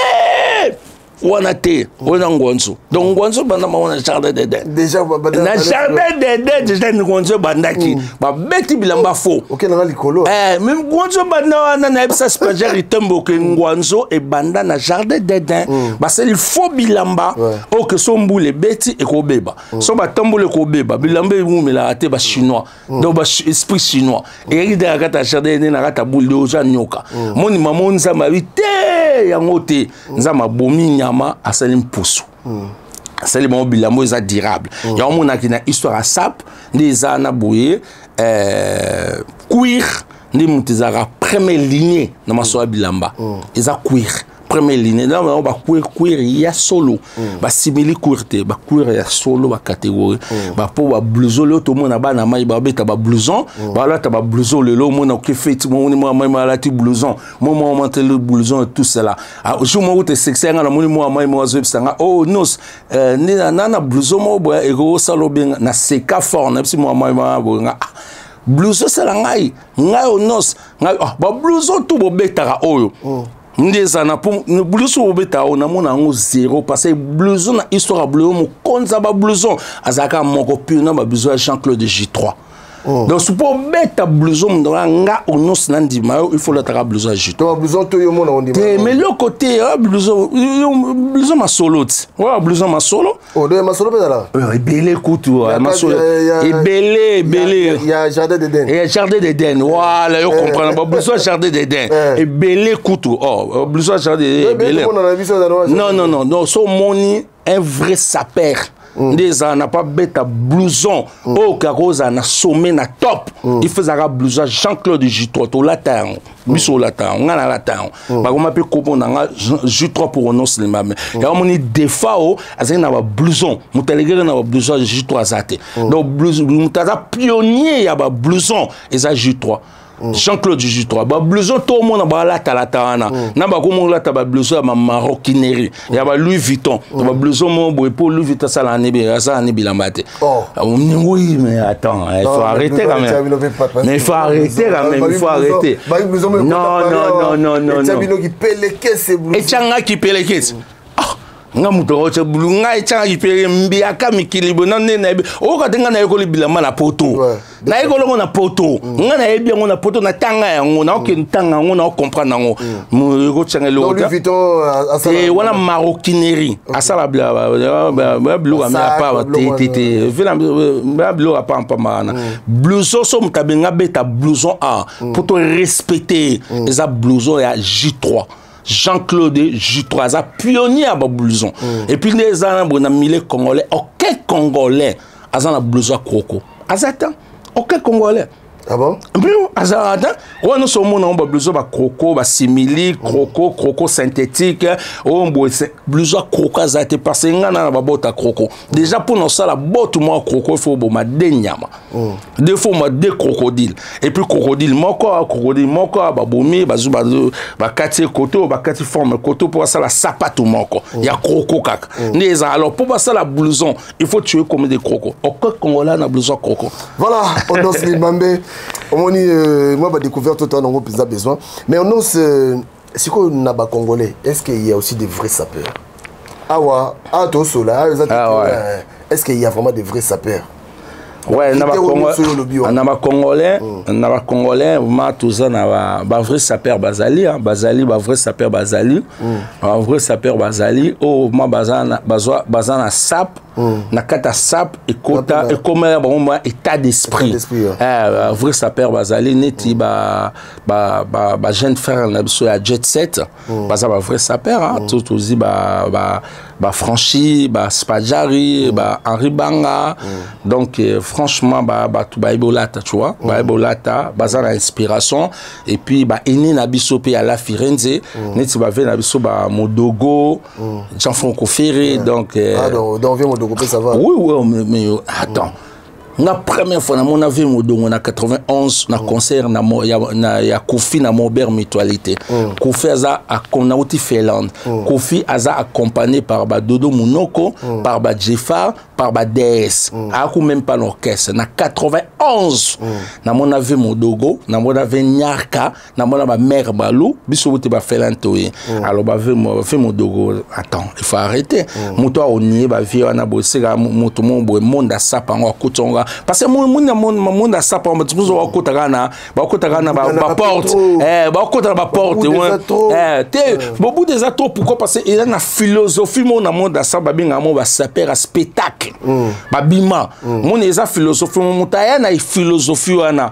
wana te wana ngwanzo donc ngwanzo banda mamu na jardin de Adam
déjà
na jardin de Adam déjà ngwanzo bandaki ba beti bilamba fo
OK na likolo
même ngwanzo banda wana na ebisa spager itembo ke ngwanzo e banda na jardin de Adam ba c'est il faut bilamba o que son boule beti e ko beba so ba tambole ko beba bilamba mumela ate ba chinois donc ba esprit chinois et il de kata jardin na kata boule de oja nyoka moni mamu nzamba bite yango te nzamba bomi nyama asali mpusu asali mo bilamba eza durable ya mona ki na histoire à SAP ndeza na boye cuir ndi mutizaka première lignée na maso bilamba eza cuir première ligne là on va cuir ya solo ba simili courte ba cuir ya solo ba catégorie ba po ba blouson le tout monde ba na mai ba beta ba blouson ba là ta ba blouson le lo mon que fait mon moi la ti blouson moi monter le blouson et tout cela je mo te sexy nga na moi zo bisanga oh nos ni na blouson mo bo e go salo bien na seka fort na si moi blouson c'est la ngai onos ngai ba blouson tout bo betara oyo ndeza na pour blouson bo betara on a mon ango zéro parce que blouson na histoire blouson mo konza ba blouson azaka moko pio na ba blouson Jean-Claude J3 donc c'est pour mettre blouson dans nga onos nandi mayo il faut le tra blouson J3
toi blouson to yo mona on dit
mais le côté blouson ma solo ouais blouson ma solo
oh de ma solo là
belé coutou ma solo et belé
il y a jardin d'Éden
et jardin d'Éden voilà yo comprendre blouson jardin d'Éden et belé coutou oh blouson jardin d'Éden non so moni un vrai sapeur des ans n'a pas bête à blouson au carosa na sommet na top il faisait un blouson Jean-Claude J3 au latin biso latin on a la latin ba ko m'appelle kopo na J3 pour on se mame ya moni defao azali na ba blouson mutelegere na ba blouson J3 azate donc blouson mutaza pionnier ya ba blouson eza J3 Jean-Claude J3 ba blouson tout le monde ba la talatana na ba ko mo la ta ba blouson ma maroquinerie ya ba Louis Vuitton ba blouson mo boy pour Louis Vuitton ça la nebi lambate oui mais attends il faut arrêter quand même mais il faut arrêter quand même il faut arrêter non
qui paye les caisses
et tchanga qui paye les caisses nga muto oche bulunga etanga ipere mbiaka mikilibo na nene o ka tenga na ekoli bilama na poto na ekolo na poto nga na ebi ngo na poto na tanga yango na oke ntanga ngo na comprendre ngo mu ko tshanga lo
Louis Vuitton asala
et wana maroquinerie asala bla blo ma pa tete vela blo pa mana blouson so mutabenga beta blouson a pour te respecter les blouson ya J3 Jean-Claude J3 a pionnier à blouson et puis les ans on a mis les congolais aucun congolais a un blouson croco azata aucun congolais
ah bon
puis azata on nous sommes on a blouson ba croco ba simili croco synthétique on blouson croco azata parce que ngana ba bota croco déjà pour nous ça la botte moi croco faut bo ma denyama deux fois ma deux crocodiles et puis crocodile moko ba bomi ba zuba ba kati koto ba kati forme koto pour ça la sapato moko ya croco kaka neza alors pour ça la blouson il faut tuer comme des crocos aucun congolais na blouson croco
voilà on danse les bambé on dit moi ba découvert tout on a besoin mais on danse si qu'on n'a pas congolais est-ce qu'il y a aussi des vrais sapeurs to sola est-ce qu'il y a vraiment des vrais sapeurs
ouais na ba congolais ma touza na ba vrai sapeur bazali ba vrai sapeur bazali ba vrai sapeur bazali o ma bazana sap na kata sap et kota et comme ba état d'esprit vrai sapeur bazali neti ba jeune frère na biso ya jet set baza ba vrai sapeur tout aussi ba franchi ba Spadjari ba Henri Banga donc franchement tout baïbolata tu vois baïbolata bazana inspiration et puis eni na biso pe à la Firenze neti ba ve na biso ba Modogo Jean-Franco Ferré donc
donc vient Modogo peut savoir
oui mais attends la première fois mon avis Modogo na 91 na concert na ya Kofi na Mobert Mutualité Kofi aza a Konauti Finlande Kofi aza accompagné par Dodo Munoko par Jeffar par DS aku même pas l'orchestre na 91 na mon avis Modogo na mon avis Nyarka na mon avis Mère Balou biso bote ba Finlande alors ba fait Modogo attends il faut arrêter moto oni ba vie na boseka moto mon monde a sapa ngo kutonga parce que mon a sapa on tu zo kotaka na ba porte ba kotaka ba porte te bobu des atouts pourquoi parce il y a une philosophie mon monde a sapa binga mo ba saper à spectacle babima mon eza philosophie mon taya na philosophie wana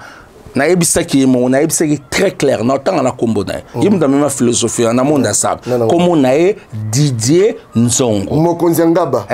na ebisaki mo na ebisaki très clair na tanga na kombo na yim da même philosophie na monde ça comme na Didier Nzongo
Mokonzi Ngaba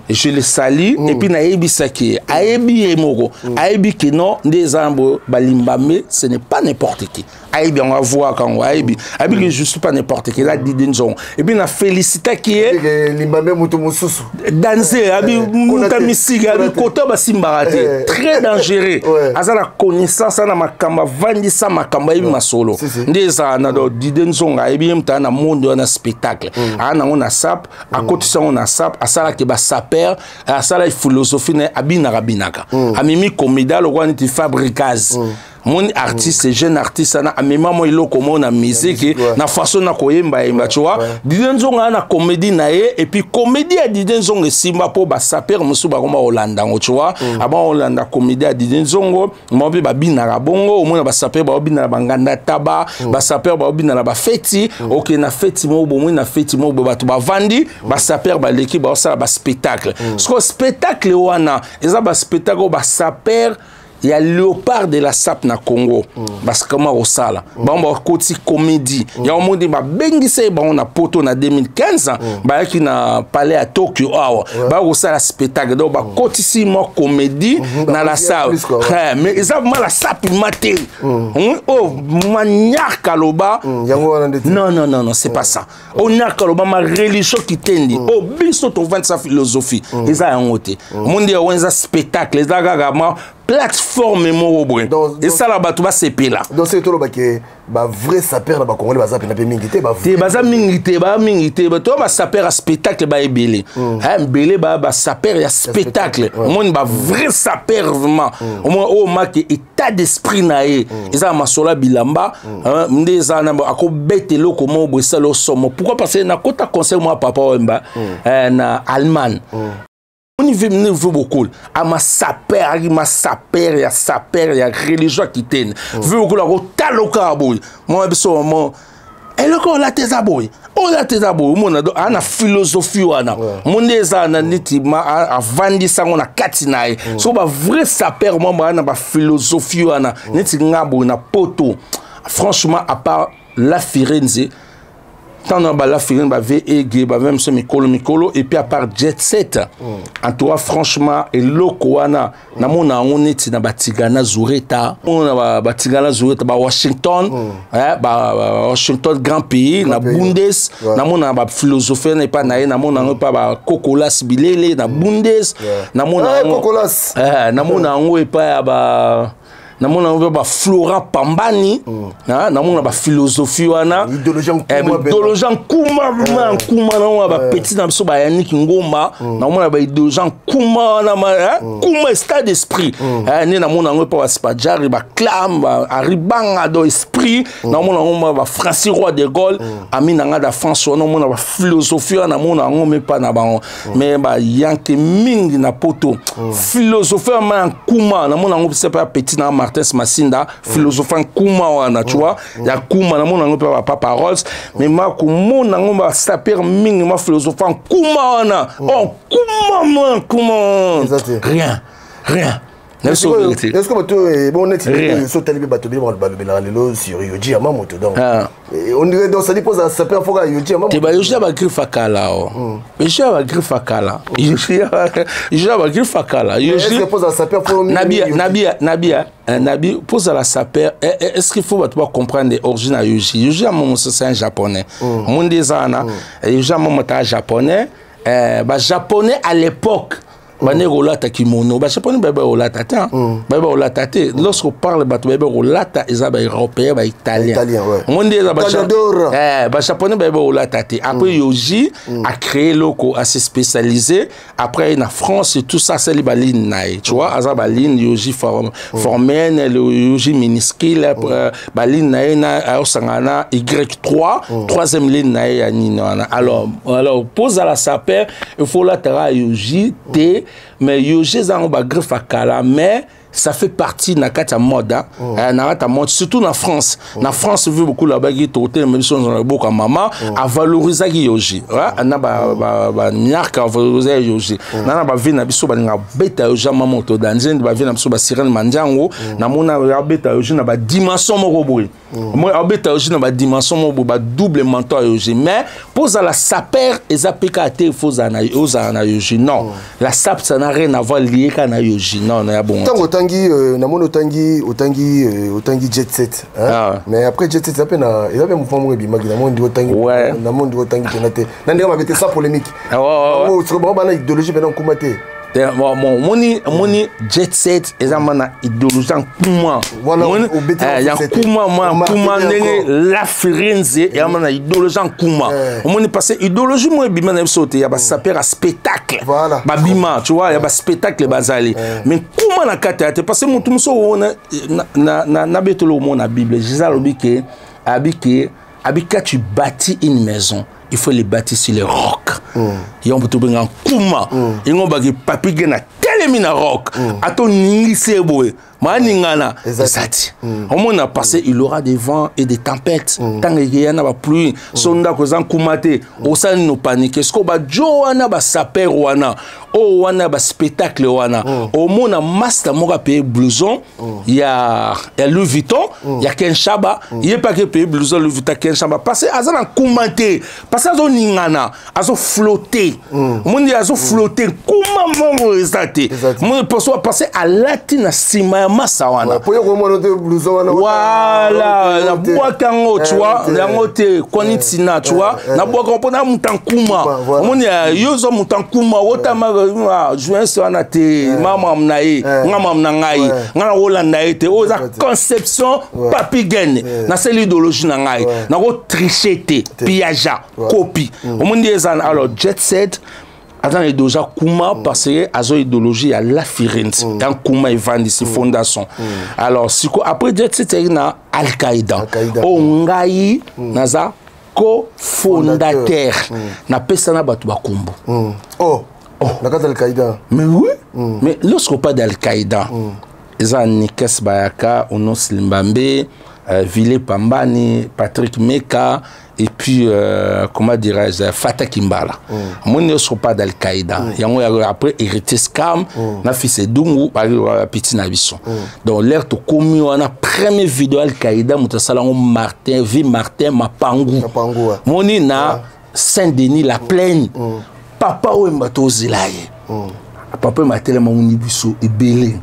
je le salue et puis na ebisaki ayebi moko ayebi que non des ambo balimbame ce n'est pas n'importe qui ayebi on va voir quand ayebi que je suis pas n'importe qui là Didier Nzongo et puis na félicita qui est
limbame muto mususu
danser abi muta misika abi koto ba simbarate très dangereux asa la connaissance na makamba vandi sa makamba yebi masolo ndeza na do didenzonga yebi mta na monde na spectacle ana on sap akotisa on sap asala ke ba saper asala philosophie na abinaka amimi comédia lo kwani ti fabricage mon artiste jeune artiste na amema mo iloko mo na musique na façon na koyemba tu vois didenzonga na comédie na ye et puis comédie à didenzonga simba po ba saper musu ba koma Hollanda tu vois avant Hollanda comédie à didenzongo mo be ba binaka bongo mo na ba saper ba binaka banganda taba ba saper ba binaka ba feti OK na feti mo bo mo na feti mo bo ba to ba vandi ba saper ba l'équipe ba ça ba spectacle ce spectacle wana eza ba spectacle ba saper. Il y a Léopard de la Sap na Congo parce que comment au sala bon côté comédie il y a un monde ba bengise ba on a poto na 2015 ba qui na palais à Tokyo ba au sala spectacle donc ba côté si mo comédie na la salle mais exactement la Sap maté oh maniaque kaloba non c'est pas ça on a kaloba ma religion qui tendi oh biso to vendre sa philosophie ils a un côté monde ya wenza spectacle les agagama plateforme mo et ça là tu vas seper là
donc c'est tout que ba vrai saper na ba congolais ba zapena pe mingité ba
vrai ba mingité ba to ba saper à spectacle ba ebele belé ba saper ya spectacle mon ba vrai saper vraiment au moins au marque état d'esprit na ye eza masola bilamba ndeza na ako betelo comment bo ça lo somo pourquoi parce que na kota conseil moi papa wemba na Allemagne on y veut beaucoup. À ma saper, il y a religion qui tienne. Veut beaucoup la taloka boy. Moi, moi, et le corps la tes aboy. On la tes aboy. Mon a na philosophie wana. Mon desa na nitima a vandi sa on a katinae. So ba vrai saper moi na ba philosophie wana. Niti ngabo na poto. Franchement, à part la Firenze. Tant on la Firenze ba VEG ba même ce mikolo et puis à part Jet Set en toi franchement et lokoana na mona on est na batigana Zureta on na batigana Zureta ba Washington ba Washington grand pays na Bundes na mona ba philosophie n'est pas na mona pas ba Kokolas bilele na Bundes na mona
Kokolas
na mona on pas ba na mona on ba Florent Pambani na mona ba philosophie wana idéologie kuma na ba petit na so ba Yannick Ngoma na mona ba idéologie kuma na kuma état d'esprit ni na mona on pas Spadjari ba clam ba Aribanga do esprit na mona ba Francis Roi de Gaulle ami na da France na mona ba philosophie na mona on pas na ba mais ba yanke mingi na poto philosophie ma kuma na mona on c'est pas petit na Martin Masinda philosophant kuma wana tu vois ya kuma na mona ngopa papa Rolls mais ma ko mona ngomba saper mingi ma philosophant kuma wana oh kuma rien
est-ce que tu bon net so talibi bato bi ba lelo sur Yoji ama moto donc on dirait donc ça dépose à saper faut Yoji ama
te ba Yoji ba griffe akala Yoji ba griffe akala Yoji ba griffe akala
Yoji pose à saper faut
Nabi pose à la saper est-ce qu'il faut pas comprendre l'origine à Yoji Yoji c'est un japonais mon désana Yoji c'est japonais japonais à l'époque Bane rolata kimono ba japonais ba rolata ta ba rolata te lorsqu'on parle ba rolata ezaba européen ba italien monde ba japonais ba rolata te après Yoji a créé loco a se spécialisé après en France et tout ça c'est les balines naï tu vois azaba ligne Yoji formène le Yoji minuscule baline naï na osangana Y3 troisième ligne naï alors pose à la saper il faut la terra Yoji T mais Yoji zan ba griffe akala mais ça fait partie de la mode surtout en France. En France, vu beaucoup là-bas qui tourné même si on a beaucoup maman à valoriser Yoji. On a ba niak à valoriser Yoji. On a ba vie na biso ba nga beta Yoji maman to danzen ba vie na biso ba sirène manjango na mona beta Yoji na ba dimension mo boy. Moi beta Yoji na ba dimension mo ba double mentor Yoji mais pose à la saper ezapika te foza na Yoji non. La sap ça n'a rien à voir lié kana Yoji non na bon.
Otangi Jet Set mais après Jet Set il y avait mon femme qui m'a dit na monde otangi penate na ndenge mabete ça polémique oh idéologie maintenant kumate
moni jet set ezamana idéologie kuma ya kuma ndenge la firenze yamana idéologie kuma moni parce idéologie moi bimana sauter ya ba saper à spectacle ba bima tu vois ya ba spectacle bazali mais kuma na kata parce que mutu muso na betolo mo na bible Jésus lobi que abika tu bâtis une maison, il faut les bâtir sur les rocs. Et on peut trouver un kuma. Et on va papi gena telemina rock. Ato ningi seboe. Maningana. Exact. Au moins on a passé, il aura des vents et des tempêtes. Tant qu'il y en a pluie, sonda kozan kumate. Osa no panique. Est-ce qu'on va joana ba saper wana. Oh wana ba spectacle wana. Au moins on a master moga payer blouson. Il y a Louis Vuitton, il y a Ken Chaba. Il y a pas que payer blouson Louis Vuitton Ken Chaba. Parce que azana kumate. Parce que azo ningana, azo flotter. Mon dit azo flotter. Comment mon exacté. Mon pour passer à latina sima massa wana. Voilà, la bois kango tu vois, la moté konitina tu vois. Na bois kompona mutankuma. Mon dit yozo mutankuma otama juin sana te mama mnae, ngama mnangai, ngana Holanda ete oza conception papi gene. Na c'est l'idéologie na ngai. Na ko tricher te, piaja, copie. Mon dit alors jet set attends les doja kuma parce que azo idéologie à la Firenze dans kuma evandi ses fondations alors siko après jet set na Al-Qaïda ongai naza co-fondateur na pesa na batu bakumbu
la carte Al-Qaïda
mais oui mais lorsqu'on parle d'Al-Qaïda eza Nikes Bayaka Onos Limbambe Ville Pambani Patrick Meka et puis comment dirais-je Fatah Kimbala mon ne sont pas d'Al-Qaïda yango après hérité scam na fils Dungu petit nabiso donc l'air to commis on a première vidéo Al-Qaïda mutasalango Martin Mapangu moni na Saint-Denis la plaine papa o mbato zilaye papa matela mamuni biso ebele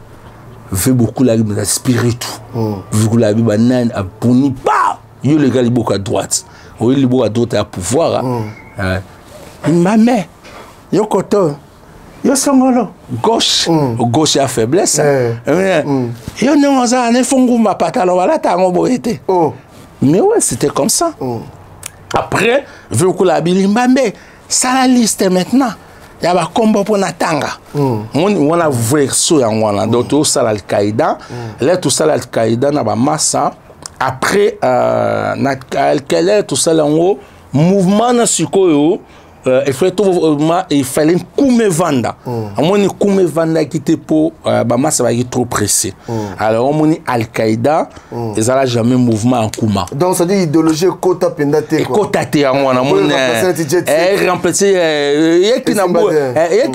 fait beaucoup la Bible spiritu vu que la Bible nan a puni pas yo le gars beaucoup à droite oui le beaucoup à droite à pouvoir ma mère yo koto yo songolo gauche gauche à faiblesse yo non ça ne fongu ma patalo wala tango boete mais ouais c'était comme ça après vu que la Bible mbambe ça la liste maintenant il y a un combat pour Natanga. On a verso en wana. Donc tout ça Al-Qaïda, là tout ça Al-Qaïda na ba massa. Après Al-Qaïda tout ça là en mouvement na sikoyo il fallait kume vanda. Amoni kume vanda qui était pour ba massa va être trop pressé. Alors on Al-Qaïda ils n'ont jamais mouvement en kuma.
Donc ça dit idéologie kota pendate quoi.
Kota te en wana mon remplacer yeki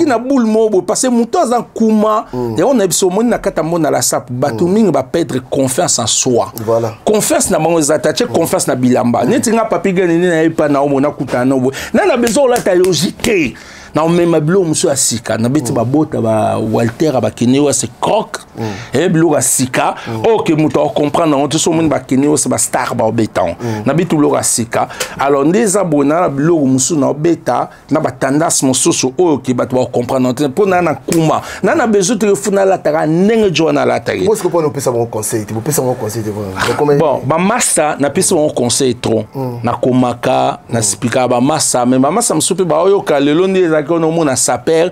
na boule mobo parce que mutoza en kuma et on a biso mon na kata mon na la sap batu mingi ba perdre confiance en soi.
Voilà.
Confiance na bango zatache confiance na bilamba. Neti nga papi gani na epa na omona kutana bo. Na na besoin ta logique na même blo muso asika na beti ba bota ba Walter ba kenewa se croc et blo asika OK muto comprendre on te so mun ba kenewa se ba star ba beton na bitu blo asika alors les abonnés na blo muso na beta na ba tendance muso OK ba to comprendre pour na kuma na besoin de funa la tara ndenge jona la tara
moi ce que pour nous pesa mon conseil tu pesa mon conseil
bon ba massa na pesa mon conseil trop na komaka na spika ba massa mais ba massa msupe ba oyoka lelo ndeza qu'on au monde saper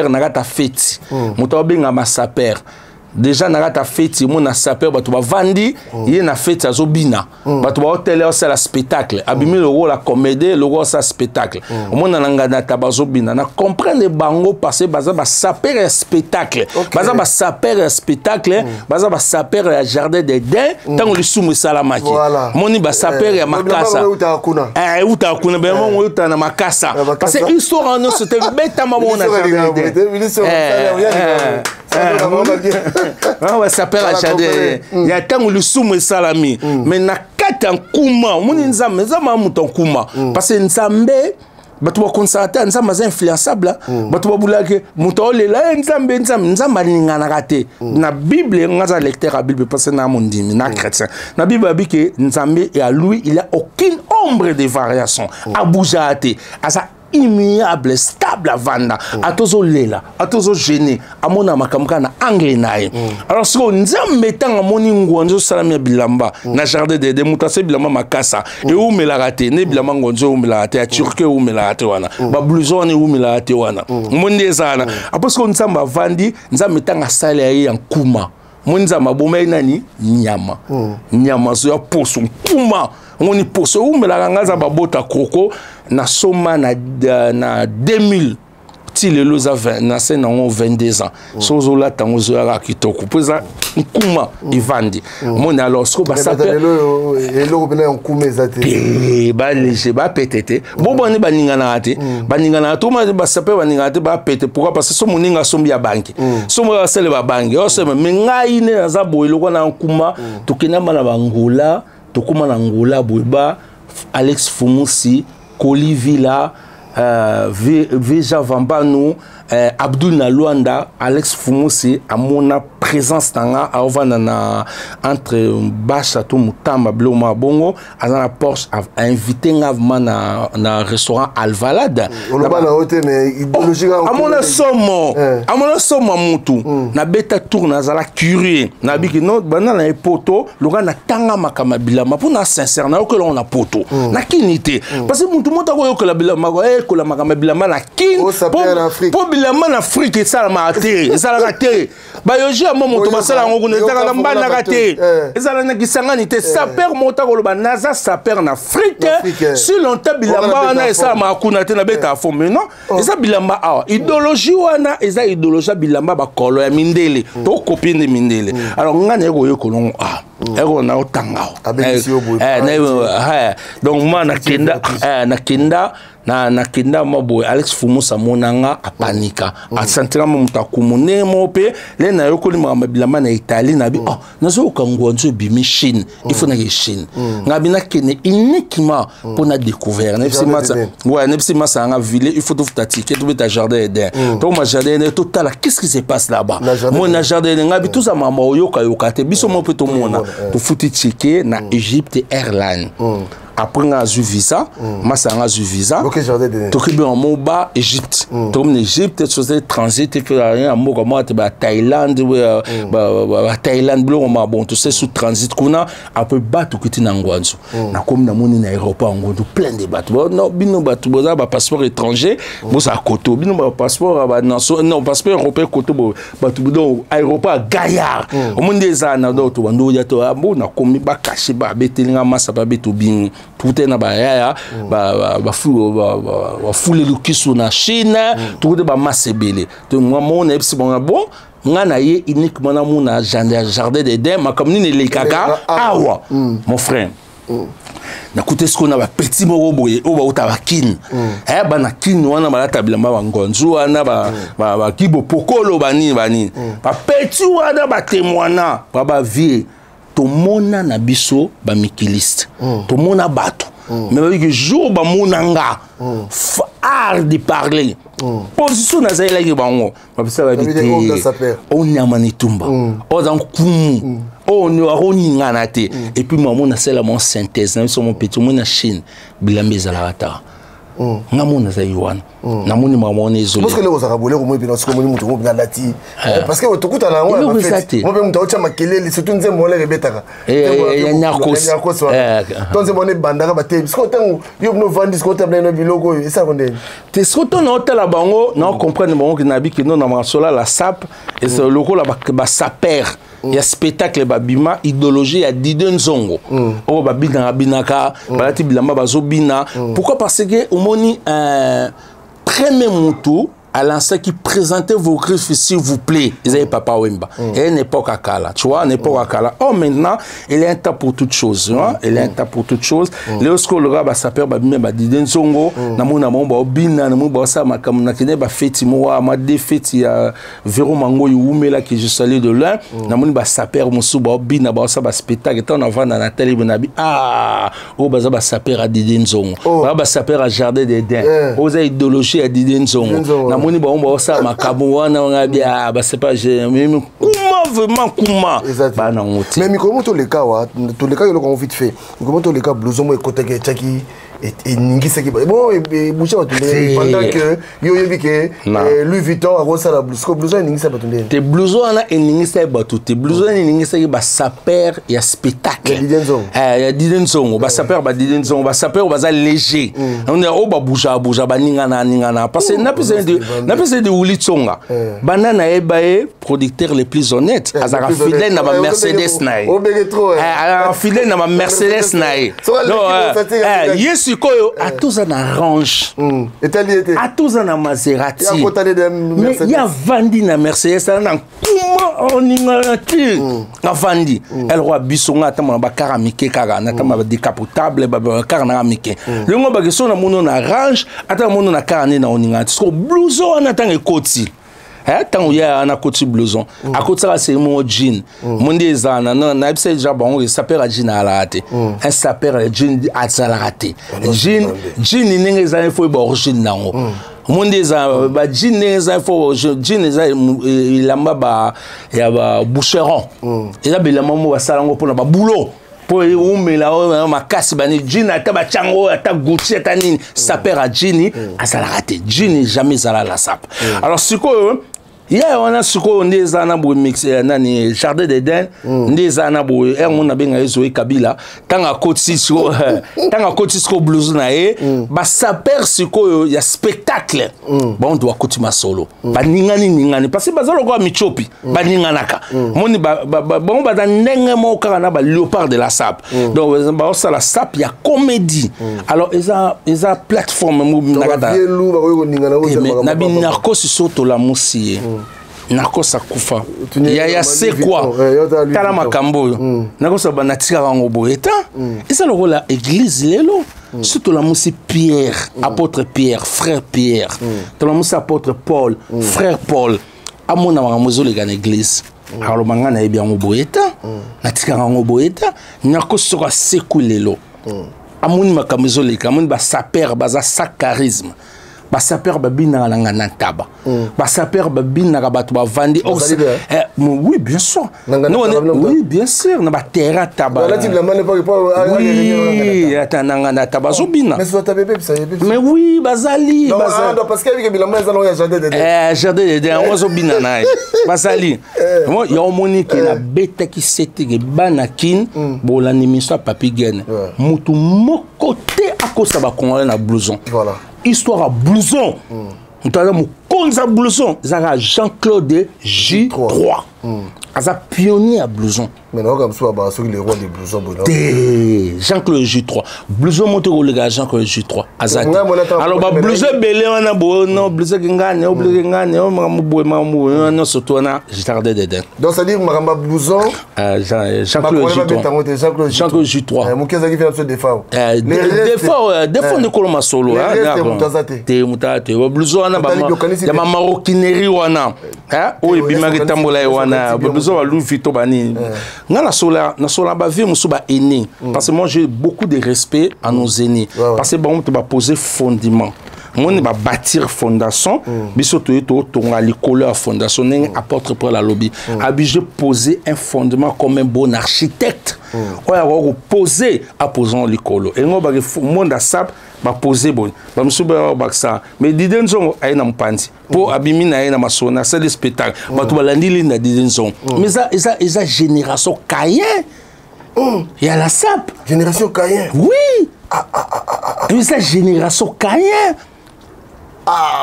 na gata feti moto benga ma saper déjà na gata feti mon saper bato ba vandi ye na feti azobina bato ba hôtel au la spectacle abimi le rôle la comédie le rôle ça spectacle au monde na ngana tabazobina na comprendre bango parce baza ba saper spectacle baza ba saper spectacle baza ba saper jardin des dents tant le soumu salamaki moni ba saper ya makasa uta kuna be mo uta na makasa parce que histoire non c'était beta maman na on va s'appeler à jardin il y a tant le soumu salami mais na kata kuma moni nzambe muton kuma parce que nzambe bato ba constater nzambe za influençable bato ba bulake muto lela nzambe ningana kate na bible ngaza lecteur à bible parce que na mondimi na chrétien na bible abike nzambe et à lui il a aucune ombre de variation abujate asa immuable stable avanda atozo lela atozo gêner amona makamka na angle nae alors ce qu'on nzambe tanga moni ngonzo salami bilamba na jardin de mutase bilamba makasa et où me la raté ne bilamba ngonzo me la raté a turque où me la raté wana ba blouson où me la raté wana monde zana après ce qu'on nzamba vandi nzambe tanga sale ya nkuma monza maboma nani nyama nyama zo ya poso nkuma ngoni poso où me la ngaza babota koko na soma na 2000 ti lelo za na se na 22 ans sozo la tango zo ya kitoko poza nkuma ivandi mona alors ce ko ba sa
elo bena nkuma ezate
ba léger ba pétété bon boni baningana ate baningana to ma ba sape baningana te ba pété pourquoi parce que so moninga sombi ya banki so mo sele ba banki o se me ngai ne za boyelo ko na nkuma to kinama na bangula to kuma na ngula boyba Alex Fumusi Koli Villa Veja Vambano Abdul Naluanda Alex Fumusi amona présence tanga na entre Bacha to Mutamba Bloma Bongo azana Porsche a invité ngavma na restaurant Alvalade
olobana hote mais idéologie
amona somo mutu na beta tourne azala curieux na biki no bana na poto loga na tanga makama ma pour na sincère na ko on a poto na kinité parce que mutu mota ko yokola bilama ko ko la makama bilama na kin pour bilama na Afrique ça la maté ça la raté ba yoji amo moto basala ngo ne tanga mbana raté ça la nakisangani te saper mota ko ba naza saper na Afrique si longtemps bilamba na ça ma kuna te na beta fo mais non ça bilamba a idéologie wana eza idéologie bilamba ba kolo ya mindele to copine de mindele alors ngane ko yokolon ego na otanga donc moi na kenda na kenda mabo Alex Fumusa monanga apanika asantira muta kumune mope le na yokoli mabilama na Italie na bi nazo kangwanzo bimi Chine il faut na Chine ngabina kene uniquement pour na découvrir nepsi masa ouais nepsi masa nga ville il faut tout tatike tout ta jardin Eden donc ma jardin est total qu'est-ce qui se passe là-bas mon jardin ngabi tout ça mama yoka te biso mo pe to mona to futi checker na Egypte Airline après on a eu visa massa on a eu visa to kibe en moba Égypte to en Égypte chose transit et fait rien mo comme ba Thaïlande ba Thaïlande blo ma bon to c'est sous transit kuna après bato kiti na ngwanzo na comme na moni na aéroport ngondo plein de bateaux non bino bateau boza ba passeport étranger boza koto bino ba passeport ba non passeport européen koto bateau do aéroport Gaillard au monde des ana do to bando ya to bo na komi ba caché ba betelinga massa ba beto bing tout est na ba ya ba foule le kisu na Chine tout de ba masebele to moi mon epsi bon ngana ye uniquement na mona jardin d'Eden ma comme ni le kaka awa mon frère na koute ce qu'on a ba petit moko boye o ba uta kin ba na kin wana malata bilamba ba ngonzu wana ba kibo pokolo bani ba petit wana ba témoina ba vie to mona na biso ba mikiliste to mona bato mais avec le jour ba monanga art de parler position na zaila ki bango ba bisa ba bité on nyamani tumba o dans kumu on ne aroni ngana te et puis maman na sela mon synthèse na so mon petit mon na Chine bilambeza la rata ngamona za yuana na moni maman ezoli
parce que les osakabole ko mo bino siko moni mutu ko bina lati parce que to kuta na ngwa ba fait mo be mutu ocha makelele surtout nze mo le rebetaka
ya nyakos
donc c'est bonne bandaka ba te siko tango yo no vandi siko tabla no biloko et ça konde
te siko to na hôtel bango na comprendre bango que na bi que non na masola la sap et c'est le loko la ba saper il y a spectacle babima idéologie ya Diden Zongo o babina binaka balati bilamba bazobina pourquoi parce que omoni premier mutu à l'instant qui présentait vos griffes s'il vous plaît ils avaient papa Wemba et une époque à Kala tu vois une époque à Kala oh maintenant il y a un temps pour toutes choses il y a un temps pour toutes choses les scolaires ba saper babima ba Diden Zongo na mona mo ba bina na mo ba sa makam na kene ba feti mo ma de feti ya Véro Mango Youmela qui je salue de loin na mona ba saper mo su ba bina ba sa ba spectacle tant avant na Nathalie Benabi o ba za ba saper à Diden Zongo ba saper à Jardin d'Eden o za idéologie à Diden Zongo moni ba on sa makabo wana ngabia ba c'est pas même comment vraiment comment ba na ngoti
mais comment to le cas wa to le cas yo ko vite fait comment to le cas blouson mo ekoteke chaki et ningi c'est qui bon et boucher pendant que yo yebi que Louis Vuitton a rosa la blouse blouson ningi c'est batunde
te blouson na ningi c'est batu te blouson ningi c'est ba saper ya spectacle ya didenzongo ba saper ba saper ba léger on est au ba bouja ba ningana parce que na pese de wuli tsonga banana ebae producteur les plus honnêtes azara fidèle na ba Mercedes nae fidèle na ba Mercedes nae yes sikoyo atoza na range atoza na Maserati mais ya vandi na Mercedes na kuma oninga ti na vandi elle roi bisonga tama ba karamike kara na tama ba décapotable ba kara na mike lengo ba keso na mono na range ata mono na kara na oninga ti so blouson na tanga ekoti tant ya na koti blouson à côté ça c'est mon jean mon désana na ebse déjà bon il s'appelle jean à la raté un s'appelle jean à la raté jean ninge za il faut ba origine nango mon désana ba jean za faut jean za il amba ba ya ba boucheron et là bela mamo ba salango pour ba boulot pour umela makasi bani jean ata ba chango ata Gucci ata nini s'appelle jean à la raté jean jamais za la sape alors siko yeah, on a ce qu'on est à Nabo mixé nani Jardin d'Éden, des Anabo, et on a bien Zoé Kabila, tant à Kotisco blues nae, bah ça perd ce qu'il y a spectacle. Bon, on doit continuer solo. Bah ningani, parce que bazalo quoi michopi, bah ninganaka. Moni bon bah dans n'engue mon carana bah léopard de la sape. Donc bah ça la sape il y a comédie. Alors ils a plateforme nagada. Nabi narcos surtout la moussie. Nakosa kufa ya c'est quoi kala makambo nakosa banatika rango boeta et ça le rôle la église lelo surtout la moussi Pierre apôtre Pierre frère Pierre to la moussi apôtre Paul frère Paul amona mamuzo le gana église alors mangana e bien boeta natika rango boeta nakosa ka seku lelo amoni makambo le kamoni ba saper baza sa charisme ba saper babina langa nantaba ba saper babina rabatu ba vandi oui bien sûr oui bien sûr na ba terra taba oui atananga nantaba zobina mais oui bazali
parce que bilamba ezalo ya
jardin d'Éden on zobina na bazali moi ya monique na beta ki sete banakin bola nimisa papi gene mutu mokote akosa ba kongole na blouson voilà histoire à blouson. Nous avons un blouson. Zara Jean-Claude J3. Aza pionnier à blouson.
Mais non, comme ça, c'est le roi des blousons.
Jean-Claude J3. Blouson monte au gars Jean-Claude J3. Azati. Alors, bah, blouson belé, on a beau, non, blouson gangane, on surtout, on a Jardin d'Éden.
Donc, ça dit, Maramba blouson.
Jean-Claude J3. Jean-Claude J3.
Mon qui fait un peu de défaut.
Défaut de Coloma Solo. T'es moutate. Blouson, on a ma maroquinerie, on a. Oui, bimari tambola, on a. Blouson, on a Louis Vuitton, bani. Na sola ba vie musuba aîné parce que moi j'ai beaucoup de respect à nos aînés parce que bon tu vas poser fondement moi ne va bâtir fondation biso to tonga likolo ya fondation n'eng apporte pour la lobby obligé poser un fondement comme un bon architecte oya ko poser à posant likolo et ngo ba monde a sap ba poser bon ba musuba ba ça mais didenzo ay na mpanzi pour abimi na na masona c'est des spectacles ba to balandili na didenzo mais ça génération Cayen il y a la sap
génération Cayen
oui mais ça génération Cayen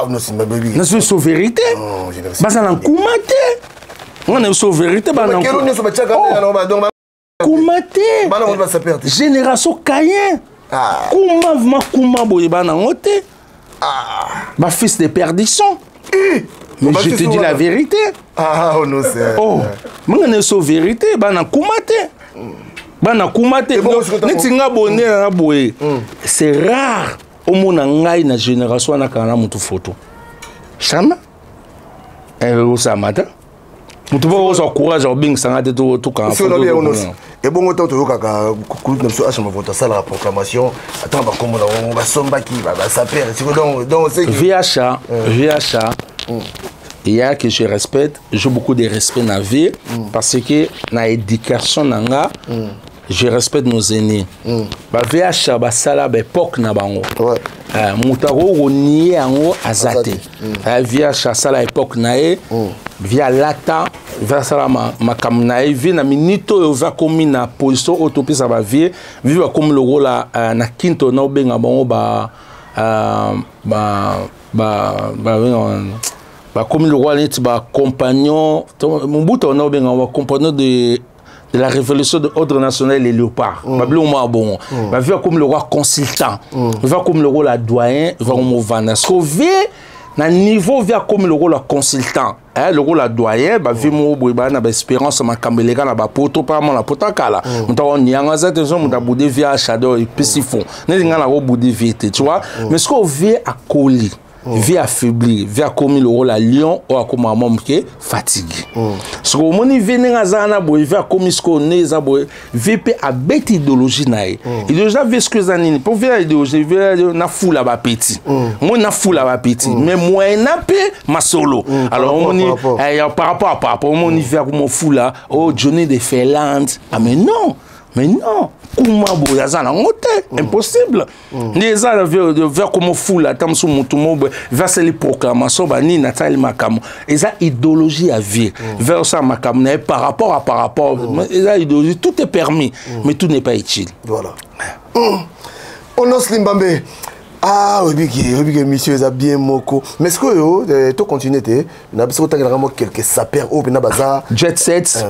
non c'est ma baby
non c'est la vérité bah ça n'en kumate on est sur vérité bah non kumate génération Cayen kuma boye bana ngote ma fils de perdition mais je te dis la vérité
non c'est
moi on est sur vérité bana kumate netinga bonne na boye c'est rare au monde ngai na génération na kana mutu photo chama ça mata mutu ba osa courage obing sanga te to ka photo
et bon autant to kaka kulu na so achama vote ça la proclamation attends ba comme on va somba qui va saper donc c'est
VHA il y a que je respecte j'ai beaucoup de respect na vie parce que na éducation nanga je respecte nos aînés. Ba VH ba sala ba époque na bango.
Ouais.
Mutaro ronier ango azate. VH sala époque na e via lata via sala makam na e vi na minito yo va komi na position autopiste ba vie viva comme le rôle na quinto na benga bango ba comme le roi est compagnon mon bout on a compagnon de la révolution de l'ordre national les léopards bon va comme le roi consultant va comme le rôle doyen va comme vana sauver na niveau via comme le rôle consultant le rôle doyen va vi mo boy na ba espérance ma kambelega na ba poto pa mo la potakala on nyanga za tezo mo da boudé via shadow et pisifon ne nga na boudé vite tu vois mais ce qu'on vient à coller via affaibli via comme le rôle à lion ou comme un homme qui est fatigué ce qu'on moni venir à zana boy via comme ce qu'on est za boy vp à bête idéologie nae idéologie via ce que zanini pour via idéologie via na foule ba petit moi na foule ba petit mais moi na pe ma solo alors on par rapport on y via comme foule oh Johnny de Ferland ah mais non Kuma boyazana ngote impossible les ça vers comme fou la tam sou mutumo vers les proclamations bani natali makamo et ça idéologie à vie vers ça makamo par rapport et ça idéologie tout est permis mais tout n'est pas utile
voilà on os limbambe ah oui monsieur ça bien moko mais est-ce que tu continues na biso tangela quelques sapeurs au na baza
jet set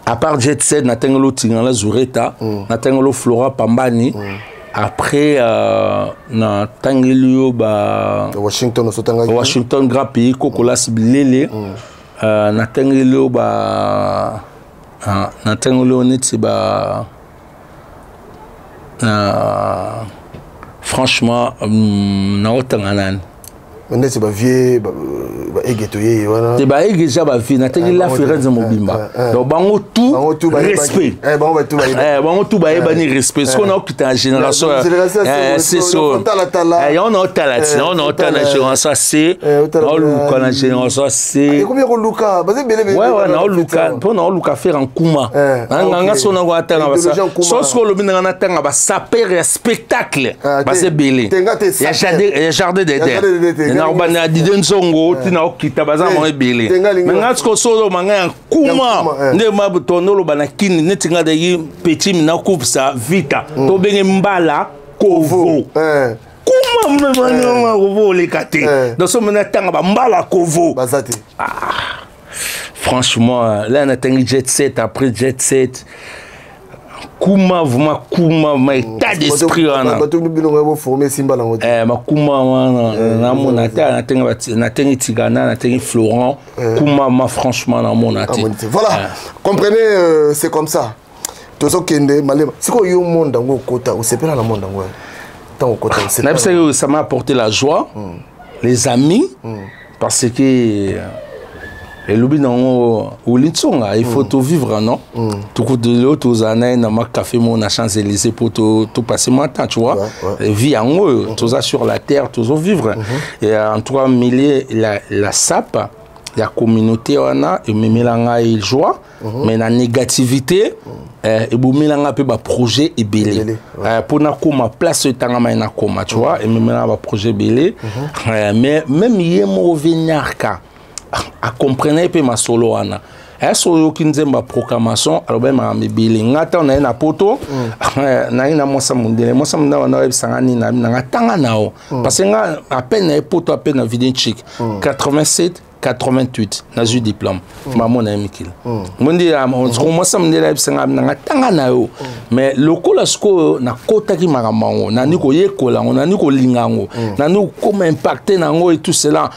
à part Jet Set, na tengolo Tingala Zureta, na tengolo Flora Pambani. Après, na tengelo Washington grand pays, Kokola Sibilele. Na tengelo na tengolo neti franchement, na otanganan.
C'est pas vieux, éguetoyé, voilà.
C'est pas éguetoyé, c'est pas vieux. Na tengeli la Ferenz Mobimba. Donc bango tout respect. Bango tout bani respect. Ce qu'on a quitté la génération. C'est ça. On a talati, on a talati. Ça c'est. On luka la génération c'est.
Combien on luka?
Ouais, on luka. Pour on luka faire en kuma. Nganga sona go atanga basa. Sosko lo binanga natanga ba saper spectacle. Ba c'est belé. Il y a jardin d'Éden. Na obana didensongo tina okita baza mo ebele menga tsko solo manga kuma nde mabutono lo bana kini netinga de petit na kupsa vita to benge mbala kovo kuma mwana kovo le kate donc so mena tanga ba mbala kovo
bazate
franchement là na tangi jet set après jet set Kuma vraiment Kuma ma état d'esprit wana
bato bino former simba lango
ma Kuma wana na mona ta na tengi Tigana na tengi Florent Kuma ma franchement na mona ta
voilà comprenez c'est comme ça tozo kende malema siko yo monde ngo kota osepela na monde ngo tant kota osepela
ça m'a apporté la joie les amis parce que et l'oubli non il faut tout vivre non tout de l'autre aux années dans ma café mon a Champs-Élysées pour tout passer mon temps tu vois vie en haut tout ça sur la terre tout vivre et en 3 milliers la SAP la communauté on a et memilanga il joie mais la négativité et bomilanga pe ba projet et belé pour na koma place tangama na koma tu vois et memilanga ba projet belé mais même yemo venarka à comprendre peu ma solo ana solo qui nzemba proclamation alors ben ma mebile ngata on a na poto na ina mosa mundele na websangani na ngatanga nao parce que nga à peine poto à peine vidéo chic 87 88 na eu diplôme maman na mikil mundi on commence mundele websangani ngatanga nao mais lokola sko na kota ki maramango na niko yekola na niko lingango na niko comme impacter nango et tout cela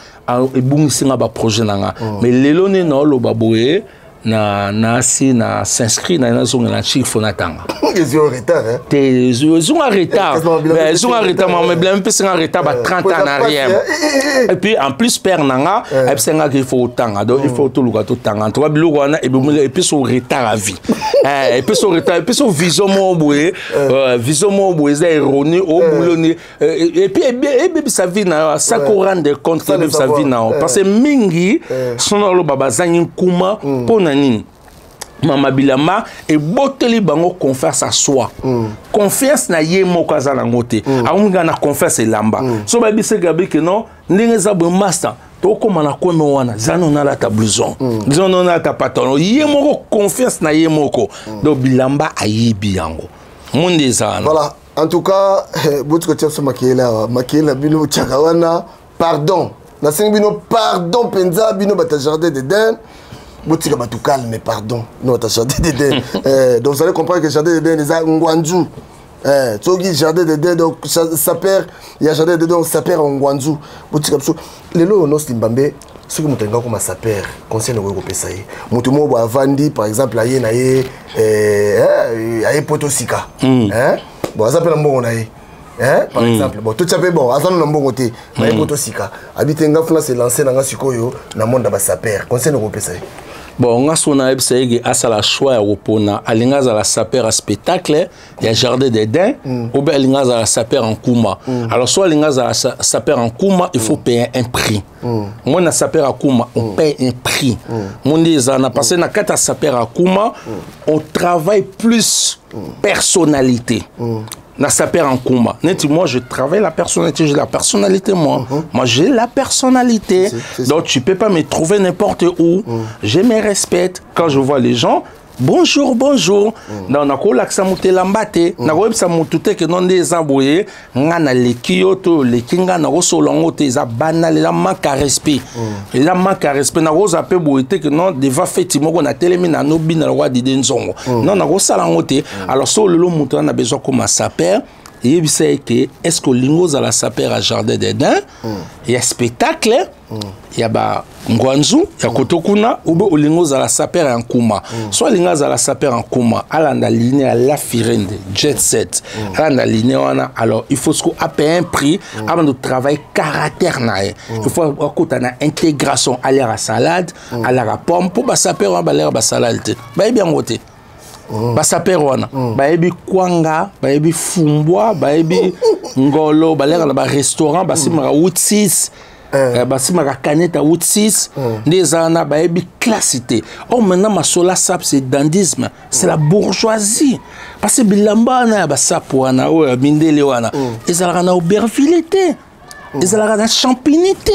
et bungisinga ba projet nanga mais lelo ne no lo baboye na s'inscrit na zonga na chiffre na tanga
ils ont retard hein
ils ont retard mais bien peu c'est un retard ba 30 ans en arrière et puis en plus père nanga et senga qu'il faut tanga donc il faut tout le tout tanga to bilo wana et puis son retard à vie et puis son retard et puis son vision mo boye c'est erroné au boulonné et puis sa vie na ça qu'on rendre compte que sa vie na parce que mingi son lo baba zangi kuma pour nani Mama Bilamba et boteli bango confiance à soi. Confiance na ye moko azala ngote. Aunga na confiance elamba. So ba bise gabi que non, ndenge za bo master. To koma na kweme wana, zano na la ta blouson. Zano na ta pantalon. Ye moko confiance na ye moko. Do Bilamba ayebi yango. Monde zana.
Voilà. En tout cas, botiko tia so makiela bino chakawana, pardon. Na sengi bino pardon penza bino bata jardin d'Éden. Boutika batou calme, mais pardon. Non, t'as jardin d'Éden. Donc vous allez comprendre que jardin d'Éden, c'est Ngwanzu. Tsogi jardin d'Éden, donc ça perd. Il y a jardin d'Éden, donc ça perd en Ngwanzu. Boutika batou. Les lots, nos Stimbambe, ceux qui m'ont comme ça perd, conseil de Wego Pesaï. Moutumo boa Vandi, par exemple, aïe naïe, aïe Potosika. Bon, ça s'appelle un bon naïe. Par exemple, bon, tout ça fait bon, avant de côté, mais Potosika. Habiter en France, c'est lancé dans un sukoyo, dans le monde de sa père. Conseil de Wego Pesaï.
Bon, on a son aïe, à la choix à Opona, à l'ingaz à la saper à spectacle, il y a jardin d'Éden, ou bien l'ingaz à la saper en Kouma. Alors, soit l'ingaz à la saper en Kouma, il faut payer un prix. Moi, na saper à Kouma, on paye un prix. Mon dit, on a passé na kata saper à Kouma, on travaille plus personnalité. Na saper en Kouma. Moi, je travaille la personnalité, j'ai la personnalité, moi. Moi, j'ai la personnalité. Donc, tu peux pas me trouver n'importe où. Je me respecte. Quand je vois les gens, bonjour, bonjour. Donc, on a quoi l'accent mouté lambate. On a quoi l'accent mouté que non des embrouillés. On a les kyoto, les kinga, on a reçu l'angote, ils a banal, il a manque à respect. Il a manque à respect. On a reçu un peu bouillé que non, devant fait, on a télé, on a nobi, on a roi d'identité. Non, on a reçu l'angote. Alors, sur le lot, on a besoin comme un sapeur. Et puis c'est que est-ce que l'ingos à la saper à jardin d'Éden, il y a spectacle, il y a Ngwanzu, il y a Kotokuna, ou bien l'ingos à la saper en Kouma. Soit l'ingos à la saper en Kouma, à la ligne à la Firende, Jet Set, à la ligne alors il faut qu'on payer un prix avant de travailler caractère. Il faut qu'on ait intégration à la salade, à la pomme pour saper à la salade. Bah bien voté. Basaper wana baebi kwanga baebi fumbwa baebi ngolo balera na ba restaurant basimaka Woodsis basimaka canette Woodsis ndezana baebi classité. Oh maintenant masola sap c'est dandisme, c'est la bourgeoisie parce que bilamba na basap wana o mindele wana ezalaka na aubervilité ezalaka na champinité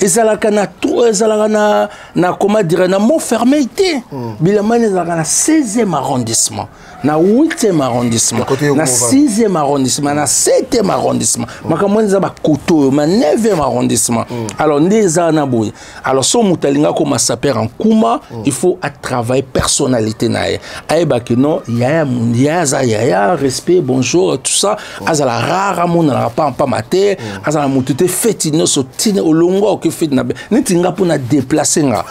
ezalaka na comment dire na Montfermeil-té bilamba ezalaka na 16e arrondissement na 8e arrondissement na 6e arrondissement na 7e arrondissement makambo eza ba koto na 9e arrondissement alors ndeza na boye alors so mutalinga ko masaper en Kouma il faut à travailler personnalité na ye ayeba que non ya respect bonjour tout ça azala rara mona pas maté azala mutute fetino so tine olongo que fait na nitinga pour na déplacer nga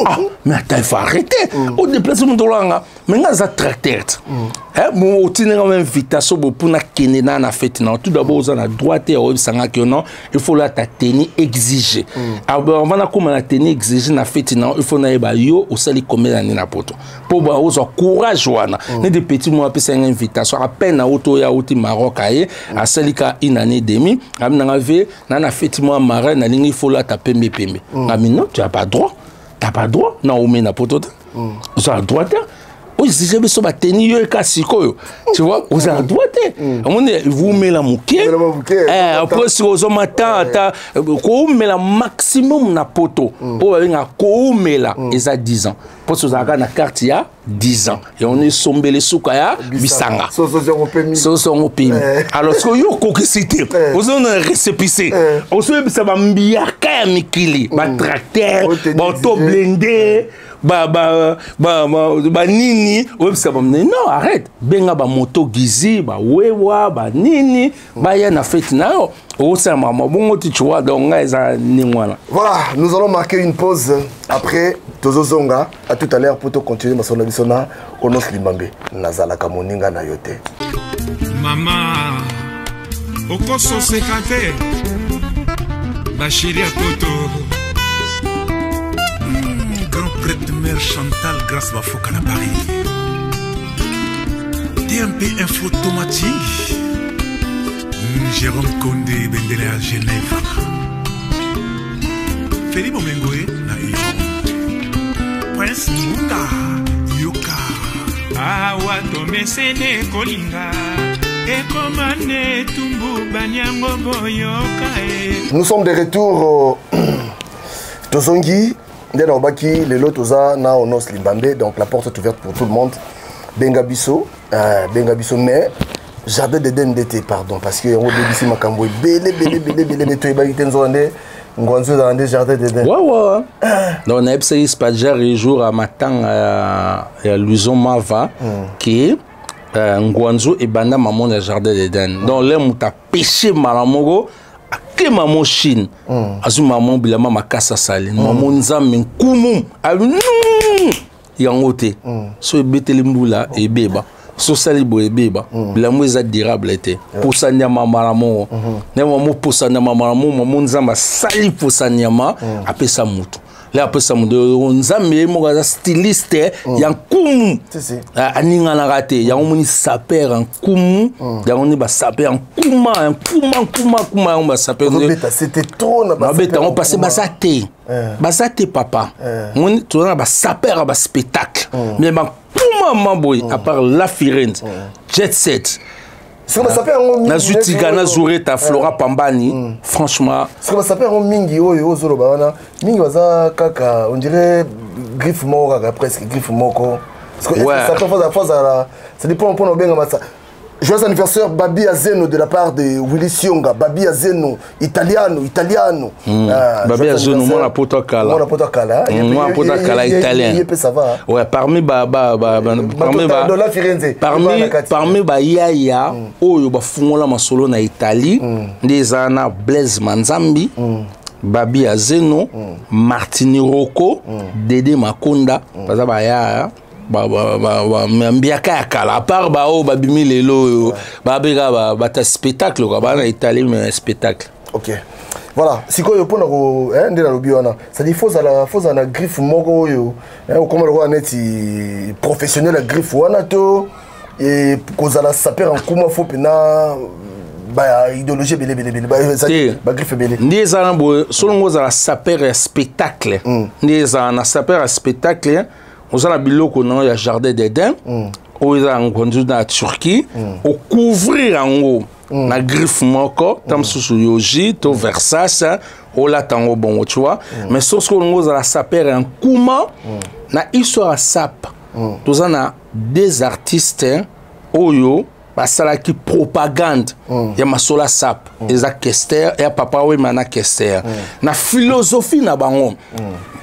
ah mais attends il faut arrêter au déplacer mon dolanga mais nga za tracteur mon tine nga invitation pour na kene na fête na tout d'abord aux na droite et au sanga que non il faut la ta tenue exigée avant na comme la tenue exigée na fête na il faut na ba yo au sali combien d'années na poto pour ba aux courage wana ne des petits mois pesa une invitation à peine na auto ya auti Maroc aye à salika une année demi amna ve na fête mois marin na lingi il faut la taper pembe ngami non tu as pas droit. T'as pas droit, non, mais n'a pas droit. Vous avez droit. Oui, si j'ai besoin de tenir le casiko, tu vois, vous avez droit. Vous mettez la mouquet. Après, si vous avez vous mettez la maximum na poto. Pour vous mettez la, ils ont 10 ans. Parce que vous avez la carte il y a 10 ans. Et on est sombé les soukaya, bisanga. Soso on paye. Alors, ce que vous avez coquicité, vous avez un récépissé. Vous avez un mbiaka mikili, un tracteur, un to blindé. Nini non arrête benga ba moto gizi ba wewa ba nini ba ya na fête na yo o sa mama bongo tu vois donc nga ningwana. Voilà,
nous allons marquer une pause après Tozo Zonga. À tout à l'heure pour te continuer ma sona bisona onos limambe nazala kamoninga na yote mama okoso sekate bashiri apoto prêtre mère Chantal grâce à Foucault à Paris. DMP Info automatique. Jérôme Condé Bendele à Genève. Félix Momengoé na Iran. Prince Munga Yoki
awa tomesene kolinga ekomane tumbu banyango boyoka e.
Nous sommes de retour Tozongi ndena obaki lelo toza na Onos Limbambe, donc la porte est ouverte pour tout le monde. Bengabiso mais Jardin d'Eden d'été, pardon, parce que on débisi makambo belé mais to ebaki tenzonde ngwanzo dans des Jardins d'Eden.
Ouais. Donc on a essayé ce pas déjà jour à matin à Luison Mava qui ngwanzo et banda maman dans Jardin d'Eden. Donc là on t'a pêché malamogo que maman Chine azu maman bilama makasa sali maman nzambe nkumu yangote so ebeteli mbula ebeba so sali bo ebeba bilamo eza durable ete posanya mama ramo ne maman posanya mama ramo maman nzamba sali posanya ma apesa mutu là apesa mutu nzambe mo ga styliste ya nkumu aninga na rate ya omoni saper nkumu ya oni ba saper nkuma ba saper
c'était trop na
ba beta on passer basate papa on tourna ba saper ba spectacle mais ba kuma mamboy à part la Firenze Jet Set Nazutigana Zureta Flora Pambani franchement
ce que ça s'appelle mingi oyo zolo bana mingi baza kaka on dirait griffe moko presque griffe moko parce que ça dépend pour benga massa. Joyeux anniversaire Babi Azeno de la part de Willy Sionga. Babi Azeno, italiano.
Babi Azeno, moi la potokala.
Moi la potokala.
Moi la potokala italien.
Ça va.
Ouais, parmi ba yaya oyo ba fungola masolo na Italie, ndezana Blaise Manzambi, Babi Azeno, Martini Rocco, Dede Makonda, baza ba yaya. Mbiaka ya kala à part ba o ba bimi lelo ba bega ba ta spectacle quoi ba na Italie mais spectacle.
OK. Voilà, siko yo pona ko ndela lobi wana. Ça dit faut na griffe moko yo. Comme le roi neti professionnel la griffe wana to et kozala saper en kuma fo pena ba idéologie belé ba griffe belé.
Ndeza bo solongo za saper spectacle. Ndeza na saper spectacle. On a biloko na ya Jardin d'Eden où ils ont conduit dans la Turquie au couvrir en haut na griffe moko tam susu yoji to Versace au la tango bon tu vois mais sauf que on a saper en kuma na histoire sap tous on a des artistes oyo basala qui propagande ya masola sap eza Kester et papa we mana Kester na philosophie na bango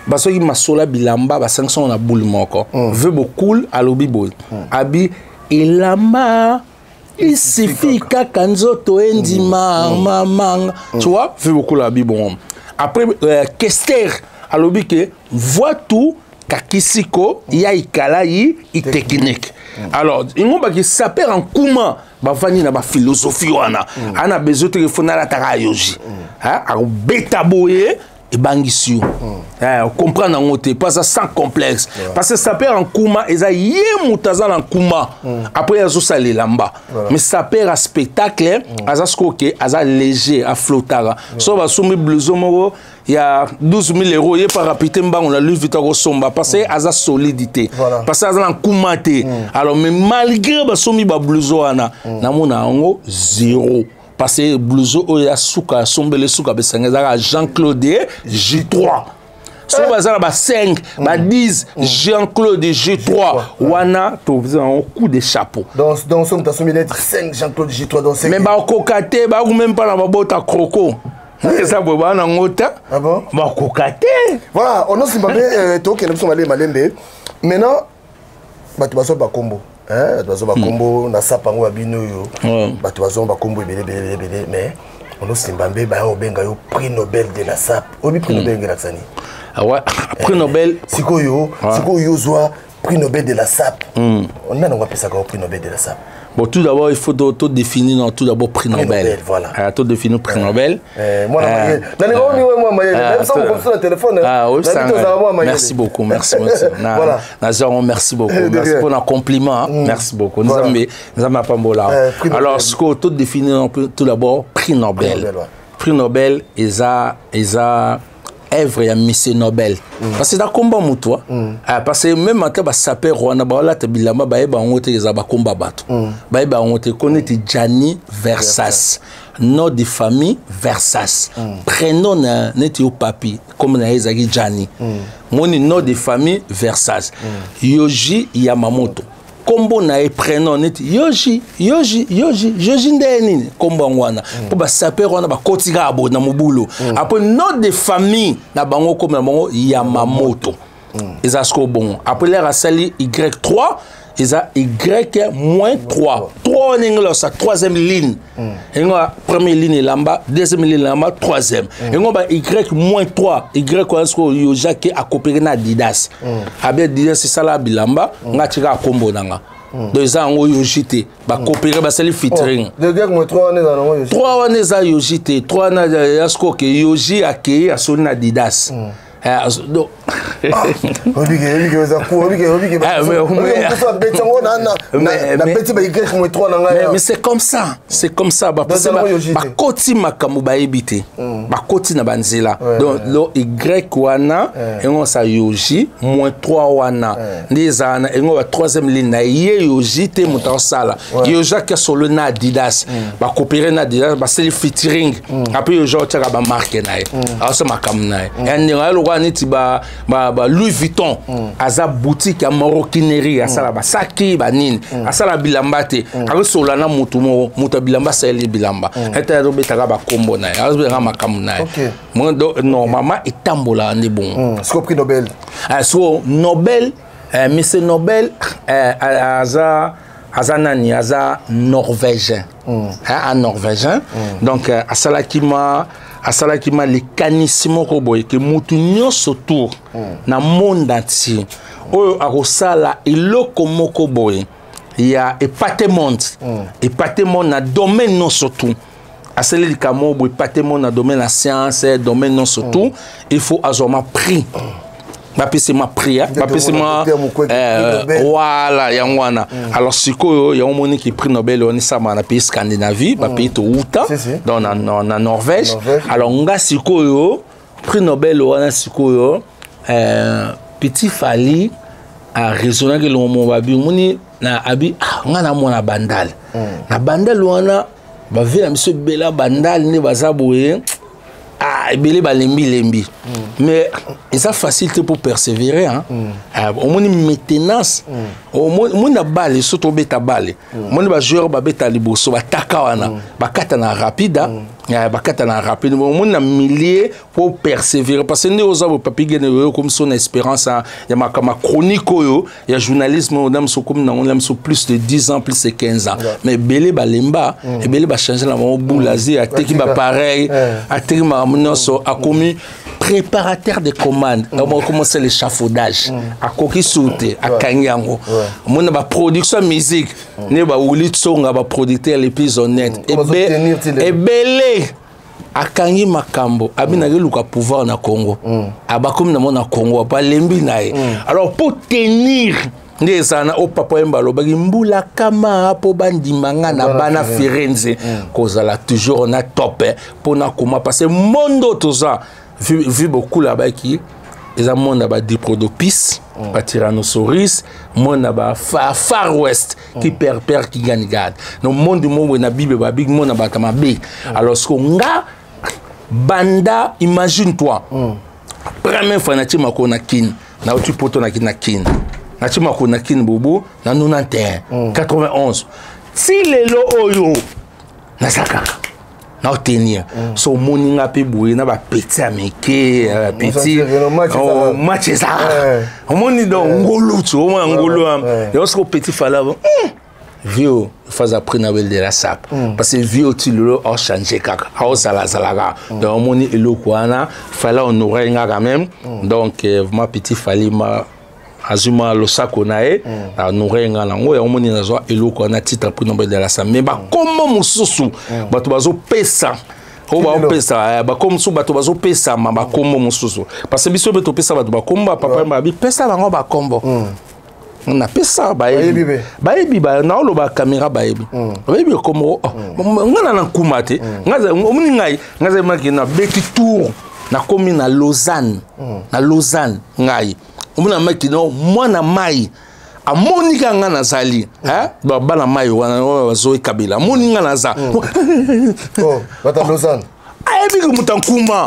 baso ki masola bilamba ba sanction na boule moko veut beaucoup à l'obiboy abi ilamba il suffit kaka nzoto endima mamanga tu vois veut beaucoup la bibon après Kester à l'obi que voit tout kakisiko ya ikala yi technique alors ingo ba ki saper en kuma ba vani na ba philosophie wana ana besoin téléphone la taka yoji hein a beta boye et bangisio comprendre en côté pas ça sans complexe parce que ça perd en kuma et ça yé mutazana en kuma après azo salé lamba mais ça perd à spectacle azasko que aza léger à flottara so va soumis blouson moko il y a 12 000 € et par rapide mba on a lu vite au somba parce que aza solidité parce que aza en kuma té alors mais malgré ba soumis ba blouson ana na mona ngo zéro parce que blouson oya suka sombele suka besanga Jean-Claude J3 so bazana ba 5 ba 10 Jean-Claude J3 wana to faisant un coup de chapeau
dans somme ta somme 5 Jean-Claude J3 dans 5
mais ba kokate ba ou même pas na bota croco ça bo ba na ngota
ah bon
ba kokate
voilà on aussi babé to ke na biso malembe maintenant bato baso ba kombo bazo ba kombo na sapango ya bino yo bato bazo ba kombo belé mais on aussi mbambe ba obenga yo prix Nobel de la SAP obi prix Nobel ngela tsani
ah ouais prix Nobel
sikoyo zwa prix Nobel de la SAP on a on va passer au prix Nobel de la SAP.
Bon, tout d'abord, il faut tout définir tout d'abord prix Nobel.
Voilà.
Tout définir prix Nobel.
Moi,
merci beaucoup, merci. Merci beaucoup. Merci pour le compliment. Merci beaucoup. Nous avons pas bon là. Alors, ce qu'on tout définir tout d'abord prix Nobel. Prix Nobel, ils œuvre ya Monsieur Nobel parce que da combat muto parce que même ata ba saper wana ba la bilamba ba eba ngote za ba combat bato ba eba ngote connaître Gianni Versace nom de famille Versace prénom na neti au papi comme na ezaki Gianni mon nom de famille Versace Yoji Yamamoto kombo na prénom neti Yoji ndeni kombo ngwana po ba saper wana ba kotika abo na mobulu après nom de famille na bango comme na bango Yamamoto ezasko bon après l'air asali Y3 eza Y-3 3 n'englo sa troisième ligne engo première ligne lamba deuxième ligne lamba troisième engo ba Y-3 Y ko asko yoja ke akopere na Adidas abe Adidas c'est ça la bilamba ngatika kombo nanga deux ans au yojité ba coopérer ba sali featuring
de gars moi 3 années dans yojité
3 années za yojité 3 années asko ke yoji akei asoni na Adidas
mais
c'est comme ça parce que ba koti makambo ba ebité ba koti na banzela donc lo y wana engo sa yoji -3 wana ndezana engo ba troisième ligne na ye yoji te mutasala yoja ke solo na Adidas ba coopérer na Adidas ba seli featuring après yoja tshaka ba marque na ye asa makambo na ye neti ba Louis Vuitton aza boutique ya maroquinerie asala ba saki ba nini asala bilamba te akosola na mutu bilamba sali bilamba eta do betaka ba kombo na ya azobera makamu na ya normalement etambola ndi bon
sco prix Nobel
so Nobel Monsieur Nobel aza nani aza norvégien un norvégien donc asalaki ma le canissimo ko boye ke mutu nyonso tour na monde entier oyo akosala eloko moko boye ya epate monde na domaine nyonso tout asali likamo boye epate monde na domaine la science domaine nyonso tout il faut azoma prix bapesi ma prière bapesi ma voilà yangwana alors sikoyo ya omoni ki prix Nobel on sama na pays Scandinavie ba pays to uta dans na Norvège alors nga sikoyo prix Nobel wana sikoyo petit Fally a raisonné que le mo babi moni na abi nga na mona bandal na bandal wana ba vela monsieur bela bandal ne bazaboye ebele balembi mais c'est facile pour persévérer hein au moins maintenance au moins na balle surtout beta balle moins ba joueur ba beta liboso ba takawana ba katana rapide ba katana rapide au moins na millier pour persévérer parce que ne oza papi gene comme son espérance ya makama chronique yo ya journalisme on aime so comme on aime so plus de 10 ans plus de 15 ans mais belé balemba et belé ba changer la boulazi a teki ba pareil a teki ma a commis préparateur de commandes on a commencé l'échafaudage a koki sauté a kanyango mon ba production musique ne ba wuli tsonga ba producteur l'épisode net et belé a kangi makambo abina luka pouvoir na Congo aba comme na mona Congo ba lembi nae alors pour tenir ndezana o papa embalo bagi mbula kama po bandimanga na bana Firenze kozala toujours on a top pour na kuma parce que mondo toza vu beaucoup là-bas qui eza monde ba diplodocus ba tyrannosaurus monde ba far west qui perd qui gagne garde no monde mo na bible ba big monde ba kama be alors ce nga banda imagine toi première fois na tima ko na kin na tu poto na kin Natima Konakin Bobo, na 91, 91. Si les lo oyo, nasaka, na tenir. So moninga pe boué na ba petit ameke, petit. Oh match ça. On moni donc ngolo tu, on ngolo am. Et on se petit fala. Vieux, faz après Nobel de la sap. Parce que vieux tu le a changé kaka. A zalaga. Donc on moni elo kwana, fala on aurait nga quand même. Donc ma petit fali ma azuma lo sako nae na norenga nango ya omoni na zo eloko na titre pour Nobel de la sa mais ba comment mususu bato bazo pesa o ba pesa ba comme so bato bazo pesa ma ba comment mususu parce que biso beto pesa bato ba komba papa ba bi pesa bango ba kombo on a pesa ba ebi ba na lo ba caméra ba ebi comme ngana na kumate ngaza omoni ngai ngaza makina beti tour nakomi na Lausanne ngai omona maki no mwana mai amonika nga nazali bana mai wana bazo ekabela amoninga naza
bata Lausanne
ayebi ke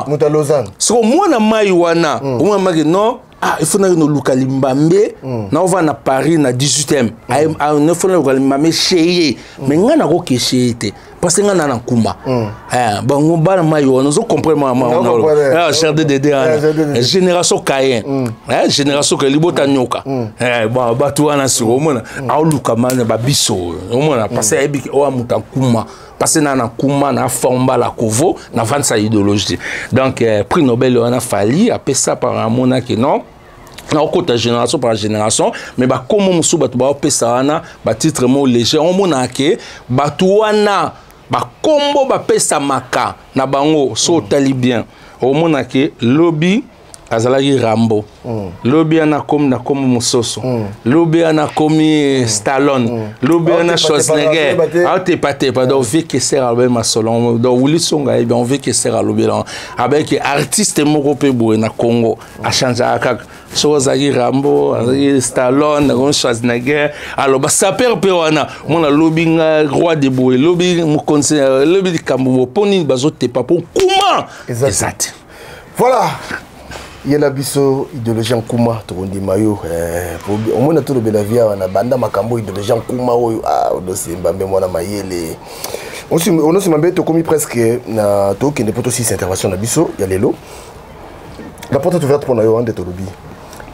muta
Lausanne
so mwana mai wana omona maki no il faut que nous luka limbambe na on va na Paris na 18e il faut que limbambe cheye mais ngana ko keshete parce que ngana na kuma bango bana mayo nous comprendre moi cher de génération Cayen génération que libota nyoka bon batu wana sur omona au luka man ba biso omona parce que ebi o amuta kuma parce que na kuma na forma la kovo na vendre sa idéologie donc prix Nobel on a fallu après ça par amona que non na côté génération par génération mais ba comme musu batu ba pesa wana ba titre mo léger on mona ke batu wana ba kombo ba pesa maka na bango so tali bien on mona ke lobby azalaki Rambo lobby ana comme na comme Musoso lobby ana comme Stallone lobby ana Schwarzenegger te pate pas donc vu que c'est Albert Masolon donc Willy Songa et bien on veut que c'est Albert avec artiste européen boé na Congo a changé à so azalaki Rambo azalaki Stallone na Schwarzenegger alors ba saper pe wana mona lobby nga roi de boé lobby mo conseiller lobby kambo poni bazo te pas pour comment exact
voilà. Il y a biso idéologie en Kuma tokondi mayo au moins tout le Belavia on a banda makambo idéologie en Kuma oyo dossier mbambe mwana mayele on se mbambe to komi presque na to kende poto 6 intervention na biso ya lelo la porte est ouverte pour na yo ande to lobi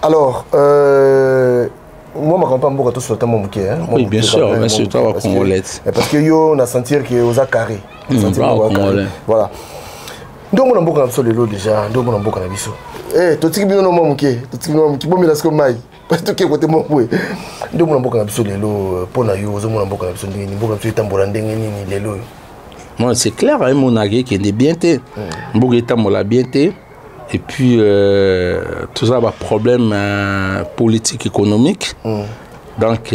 alors moi ma campagne beaucoup tout sur le temps mon hein
oui bien sûr mais c'est toi congolais
parce que yo on a sentir que aux a carré voilà donc mon mboka na lelo déjà donc mon mboka na biso totiki bino no momuke totiki no momuke bomela sko mai parce que côté mokwe ndo mona mboka na biso lelo pona yo ozo mona mboka na biso ndini mboka biso etambola ndenge nini lelo
non c'est clair hein mon agé qui est bien té mboka etambola bien té et puis tout ça va problème politique économique donc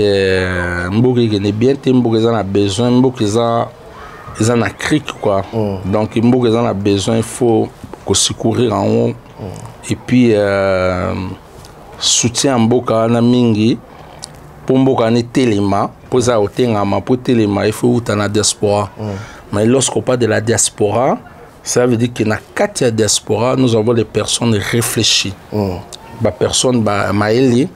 mboka qui est bien té mboka ça a besoin mboka ça ils en a cric quoi donc mboka ça a besoin il faut que secourir en haut et puis soutien mboka na mingi pour mboka ne telema pour ça otengama pour telema il faut utana diaspora mais lorsqu'on parle de la diaspora ça veut dire que na katia diaspora nous avons des personnes réfléchies ba personne ba maeli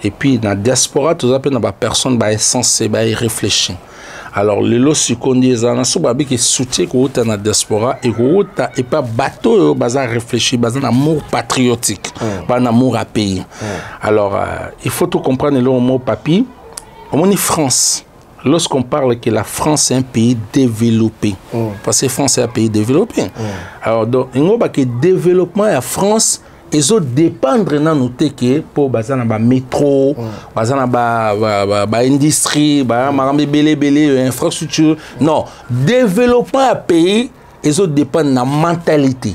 et puis na diaspora tout ça na ba personne ba sensé ba réfléchi. Alors les lots succondis na so ba bi soutien ko uta na diaspora et ko uta et pas bateau baza réfléchi baza na amour patriotique pas na amour à pays. Alors il faut tout comprendre le mot papi on est France. Lorsqu'on parle que la France est un pays développé parce que France est un pays développé. Alors donc il y a que développement à France ils ont dépendre dans nous que pour bazana ba métro bazana ba industrie ba marambe belé infrastructure non développement à pays ils ont dépendre na mentalité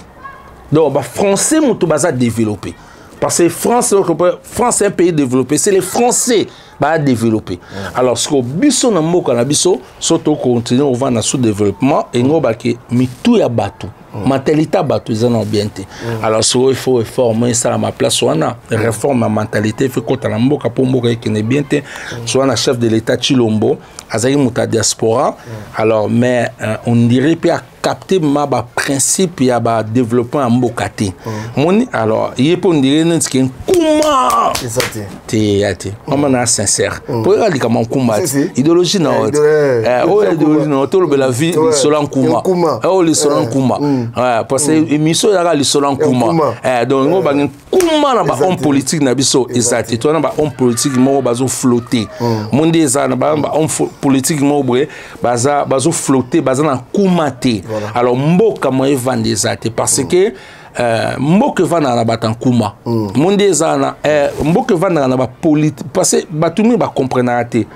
donc ba français mutu baza développer parce que France est un pays développé c'est les Français ba développer alors ce que biso na mboka na biso surtout continuer on va na sous développement et ngoba ke mitu ya batu mentalité batu ils ont bien té alors il faut réformer ça à ma place wana réforme ma mentalité fait ko na mboka pour mboka qui n'est bien té soit na chef de l'état Chilombo azali muta diaspora alors mais on dirait pas capter ma ba principe ya ba développement en mboka té moni alors il peut on dirait nski kuma té on m'a sincère pour regarder comment kuma idéologie na idéologie na tout le la vie selon kuma le selon kuma parce que émission ya le selon kuma donc on va kuma na ba homme politique na biso exact toi na ba homme politique mo bazo flotter monde za na ba homme politique mo boye bazo flotter baza na kuma té alors mboka mo evande exact parce que mboka vana na batankuma monde za na mboka vana na ba politique parce que batumi ba comprendre té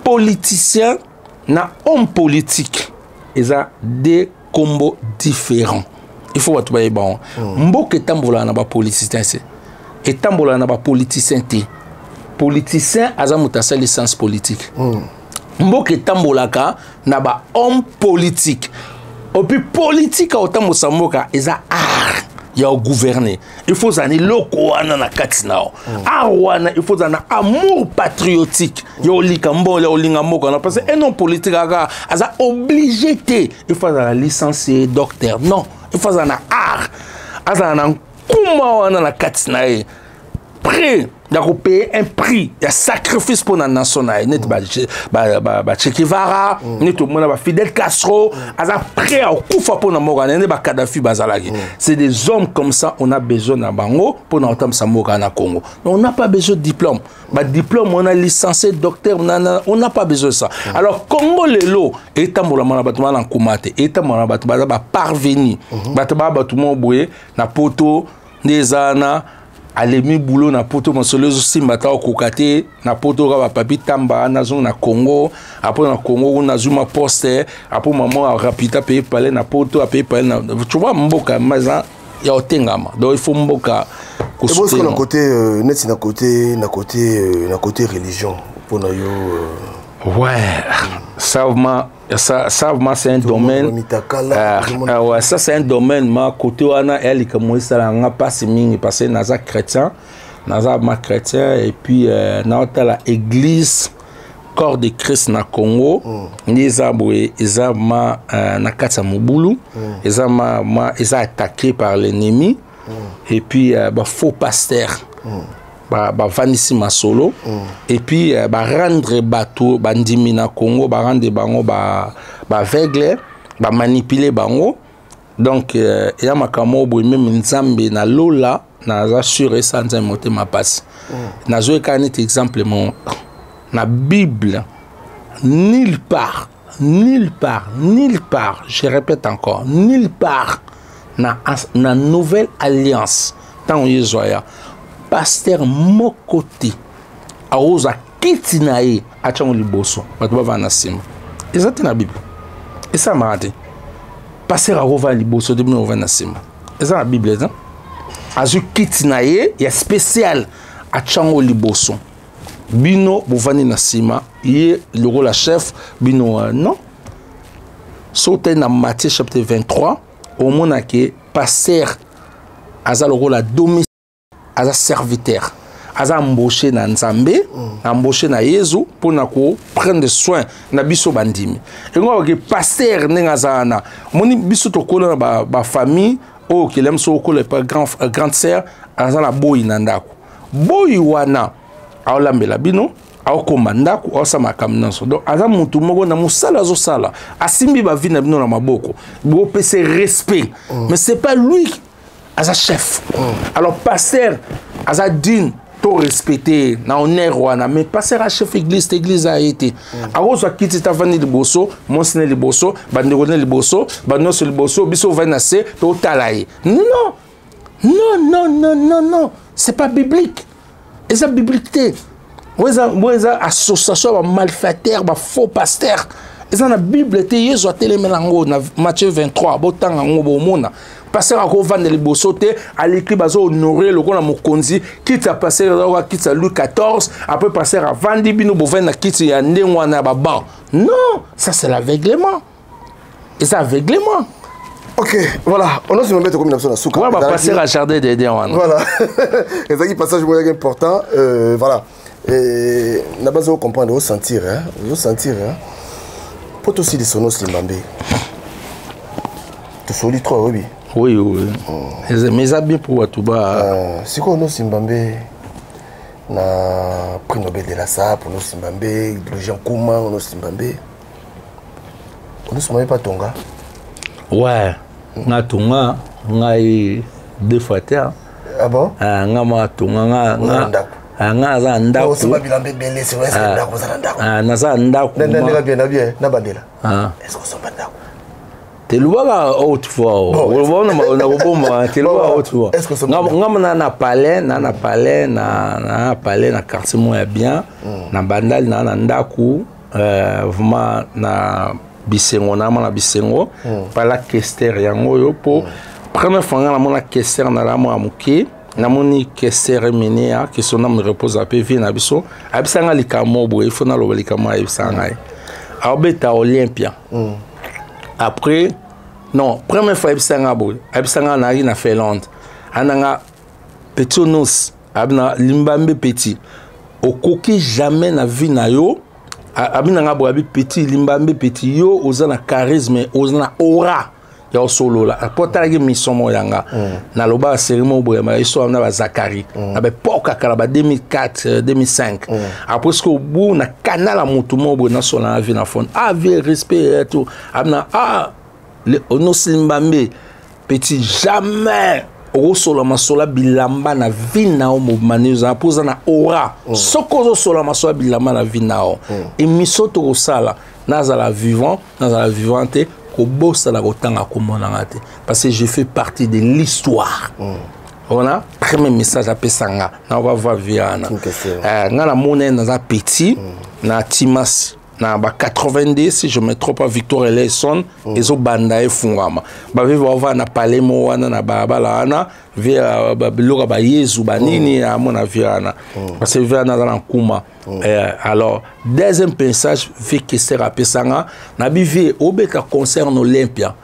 politicien na homme politique eza des combos différents il faut voir tout bon mboka tambola na ba politicien c'est et tambola na ba politicien té politicien aza mutasa licence politique mboka tambola ka na ba homme politique et puis politique autant mboka eza art ya gouverner. Il faut zani loko wana na katinao. Arwana il faut zana amour patriotique. Yo likambo ya olinga moko na parce que un homme politique aga aza obligé té. Il faut zana licencié docteur. Non, il faut zana art. Azana kuma wana na katinae. Prêt de payer un prix, il y a sacrifice pour la nation. Net Che Guevara, net Fidel Castro, prêt à couper pour la Morane, net Kadhafi Bazalagi. C'est des hommes comme ça, on a besoin d'un bango pour notre Morane Congo. On n'a pas besoin de diplôme. Diplôme, on a licencié, docteur, on n'a pas besoin de ça. Alors Congo les lots, état molamana batuma en kumate, état molamana batuma parvenu, batuma batuma boye na poto des ana. Alemi boulot na poto monsolezo simbata okokate na poto ka papi tamba na zone na Congo après na Congo na zuma poste après maman rapita payer palais na poto a payer palais na tu vois mboka maza ya otengama donc il faut mboka ko
soutenir. Et bon, côté net na côté religion pour na yo
ouais savement c'est un domaine ouais, ça c'est un domaine ma côté wana elle comme ça nga passe mingi parce que naza chrétien et puis na église corps de Christ na Congo niza boye ezama na kata mobulu ezama eza attaqué par l'ennemi et puis faux pasteur vanisi masolo et puis rendre bateau bandimi na Congo rendre bango aveugle manipuler bango donc ya makamo boy même nzambe na lola na assurer ça nzambe motema passe na zo kanit exemple mon na Bible nulle part je répète encore nulle part na nouvelle alliance tant yezoya pasteur mokoti aoza kitinae achango liboso bato bava na sima ezati na Bible esa marate pasteur arova liboso de bino va na sima eza na Bible eza azu kitinae ya spécial achango liboso bino bovani na sima ye le rôle chef bino non sauté na Matthieu chapitre 23 au mona que pasteur aza le rôle domicile aza serviteur aza embauché na Nzambe embauché na Yesu pour na ko prendre soin na biso bandimi et ngwa ke pasteur nenga zana moni biso to kona ba famille o kelem so ko le grande sœur aza na boyi na ndako boyi wana aolambela bino aokoma ndako aosama kaminanso donc aza mutu moko na musala zo sala asimbi ba vie na bino na maboko bo pese respect mais c'est pas lui as un chef. Alors, pasteur, as un digne, tout respecté, na honneur, mais pasteur à chef église, l'église a été. Alors, ça quitte ta vanille de bosso, monsignor de bosso, bandérone de bosso, bandos de bosso, biso vanacé, tout talaye. Non, c'est pas biblique. Et ça, biblique. Moi, ça, association, malfaiteur, faux pasteur. Et ça, la Bible, te yezo télémélango, na Matthieu 23, botang en mona. Passer à vendre les bossotés, à l'écrit bazo honorer le roi mokonzi, quitte à passer à quitte à Louis XIV, après passer à vendre bino bovena quitte à ndengwana baba. Non, ça c'est l'aveuglement. Et ça aveuglement.
Ok, voilà, on a se mettre comme une option à souka.
On va passer à jardin des Déwan.
Voilà. Et ça qui passage important, voilà. Et n'a pas besoin de comprendre, de sentir, hein. Pour aussi des sonos limbambé. Tu solis trop, oui.
Oui. Mais ça bien pour tout bas.
C'est quoi nos Zimbabwe na prix Nobel de la SAP pour nos Zimbabwe, le Jean Kouma nos Zimbabwe. On ne se met pas Tonga.
Ouais. Na Tonga, on eu deux fois terre.
Ah bon?
Ma Tonga nga za ndako.
On se pas bilan bébé, c'est vrai, c'est ndako, ça ndako.
Na za ndako.
Na bandela. Est-ce qu'on s'en bat ndako?
Te luwa autrefois on a roboma te luwa autrefois ngam na palais na quartier moya bien na bandal na ndaku vraiment na bisengo na bisengo pala kester yango yo po première fois na mona kester na la mo amuke na moni kester menea que son âme repose à PV na biso abisanga likamo bo il faut na lo likamo abisanga abeta Olympia. Après, non, première fois, Abisanga na Finlande. ananga petit onos abna limbambe petit okoki jamais na vie na yo abinanga boabi petit limbambe petit yo ozana charisme ozana aura ya solo la porta la mission mo yanga na loba serimo boyama iso na ba Zakari na be poka kala ba 2004 2005 après ce au bout na canal à mutumo bo na solo na vie na fond avec respect tout abna le onos limbambe petit jamais solo masola bilamba na vina o mobmaniza poza na aura sokozo solo masola bilamba na vina o emiso to sala nazala vivant nazala vivante ko bossa la kotanga komona ngate parce que je fais partie de l'histoire. On a premier message à pesanga na va voir viana ngana mona na petit na Timas na ba 90 si je me trompe pas Victor Eleison ezo banda e fungama ba viva va na palemo wana na babala ana via ba biloka ba Yesu banini a mona viana parce que viana dans kuma alors deuxième message fait que sera pesanga na bivi obeka concert Olympia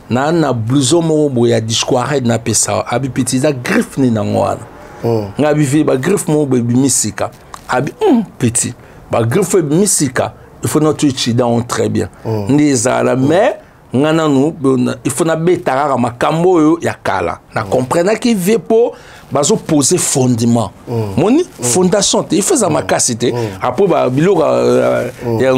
na blouson mo boya discoire na pesa abi petit za griffe ni na ngwana nga bivi ba griffe mo be misika abi petit ba griffe misika il faut notre étudiant très bien ndezala mais ngana nous il faut na betara makambo yo ya kala na comprendre qui veut pour bazo poser fondement moni fondation il faut ça makasité après ba biloko ya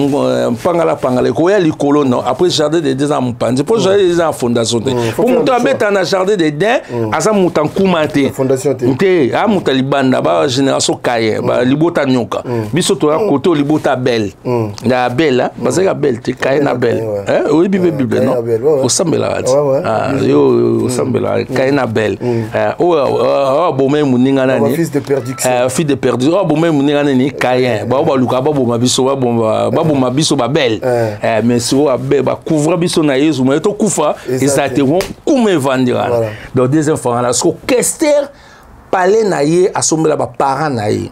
pangala ko ya likolo non après jardin de deux ans mpandi pour jardin des fondation pour muta beta na jardin de deux asa muta kumate
fondation
te a muta libanda ba génération kaye ba libota nyoka biso to ya côté libota belle la belle parce que belle te kaye na belle oui bible non au sambela yo sambela kaye na belle bon même muninga nani
fils de perdiction
fils de perdiction bon même muninga nani kayen ba luka ba bon mabiso ba bon mabiso ba belle mais so ba couvre biso na Yesu mais to kufa exactement comme vendira donc des enfants là ce Kester palais na ye asombela ba parents na ye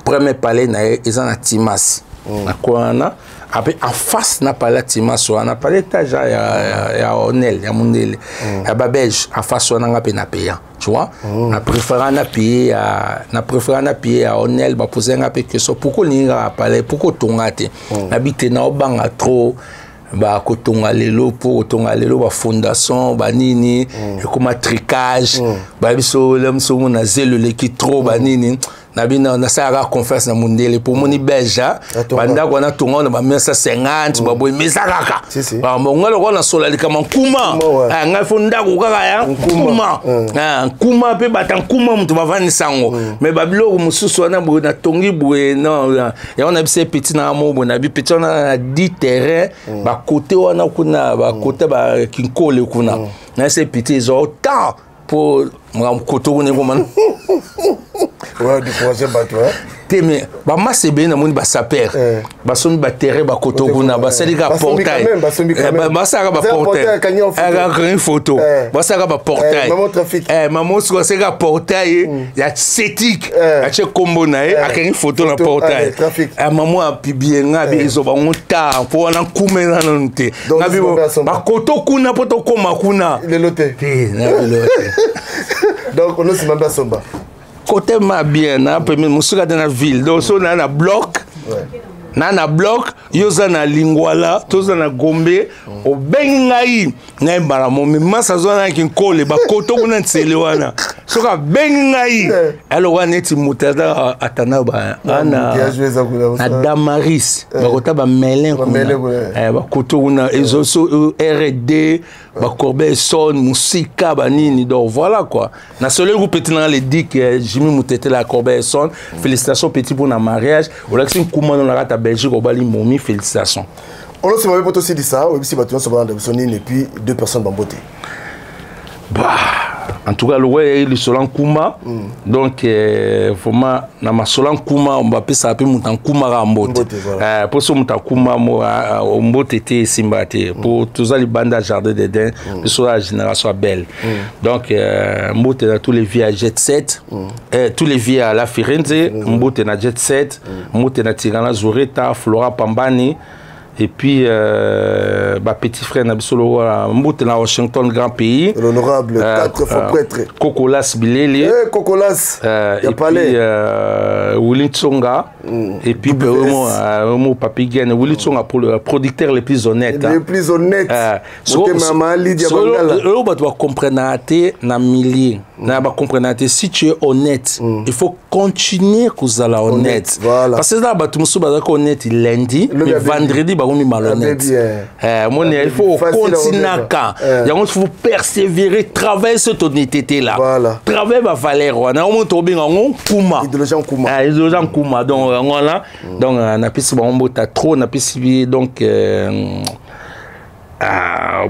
premier palais na ye ezana Timas na kwana après en face na palais Timas na palais étage ya Onel ya Mundele ya Babelge en face na ngape na payant tu vois na préférant na payer à Onel ba poser ngape question pourquoi ninga palais pourquoi tongate habiter na obanga trop ba kotonga lelo pour kotonga lelo ba fondation ba nini comme tricage ba biso lemso na zelo leki trop ba nini na bina na sara confesse na Mundele pour moni belge banda ko na tonga na ba 150 ba boy mesaka ba ngalo ko na sola likama nkuma nga fonda ko kaka ya nkuma nkuma pe batankuma mutu bavani sango mais ba biloko mususu na bo na tongi boye non ya on a bise petit na mo bo na bi petit na 10 terrain ba côté wana kuna ba côté ba kinkole kuna na c'est petit zo autant pour mon côté on est comment
ouais du projet bateau
mais ba masebe na moni ba saper ba somi ba terre ba kotoguna ba salika portail ba saka ba portail une photo ba saka ba portail maman so saka portail ya setik a che kombo na e akeni photo na portail maman a publier nga bi zo ba ngota po na kumena nte na bi ba kotokuna poto koma kuna
le loté donc on se mamba somba
côté ma bien na premier musuka dans la ville donc so na bloc na bloc yoza na lingwala toza na gombe o bengai na mbara mo masa zona kinkole ba koto kuna ntsele wana soka bengai alors wana eti mutada atana ba ana na Damaris ba kota ba melin kuna ba koto kuna ezoso RD ba Corbeil-Essonnes musika ba nini donc voilà quoi na solo groupe petit na le dit que Jimmy Mutete la Corbeil-Essonnes félicitations petit pour na mariage ou là c'est comment on la Belgique au Bali Momi félicitations.
On se m'avait pas aussi dit ça, aussi bah tu vas dans et puis 2 personnes bamboté.
Bah en tout cas le ouais il Solan Kuma donc vraiment na ma Solan Kuma on va appeler ça appeler mutan Kuma rambote. Pour ce mutan Kuma mo mbote té simbate pour tous les bandes jardin d'Eden pour la génération belle. Donc mbote dans tous les vies à Jet Set tous les vies à La Firenze mbote na Jet Set mbote na Tirana Zoreta Flora Pambani Et puis, petit frère Nabisolo, Mboute dans Washington, grand pays.
L'honorable 4 fois prêtre.
Kokolas Bilele.
Kokolas.
Et puis, Willy Tsonga. Et puis, mon papi Guen. Willy Tsonga pour le producteur le plus honnête.
Le plus honnête.
Si tu es honnête, il faut continuer à être honnête. Parce que là, tu es honnête lundi, mais vendredi, tu es malhonnête. Il faut continuer. Il faut persévérer, travailler cette honnêteté-là. Travailler ma valeur. On a idéologie en Kouma. Donc, voilà. Donc, on a pu trop, on a pu donc.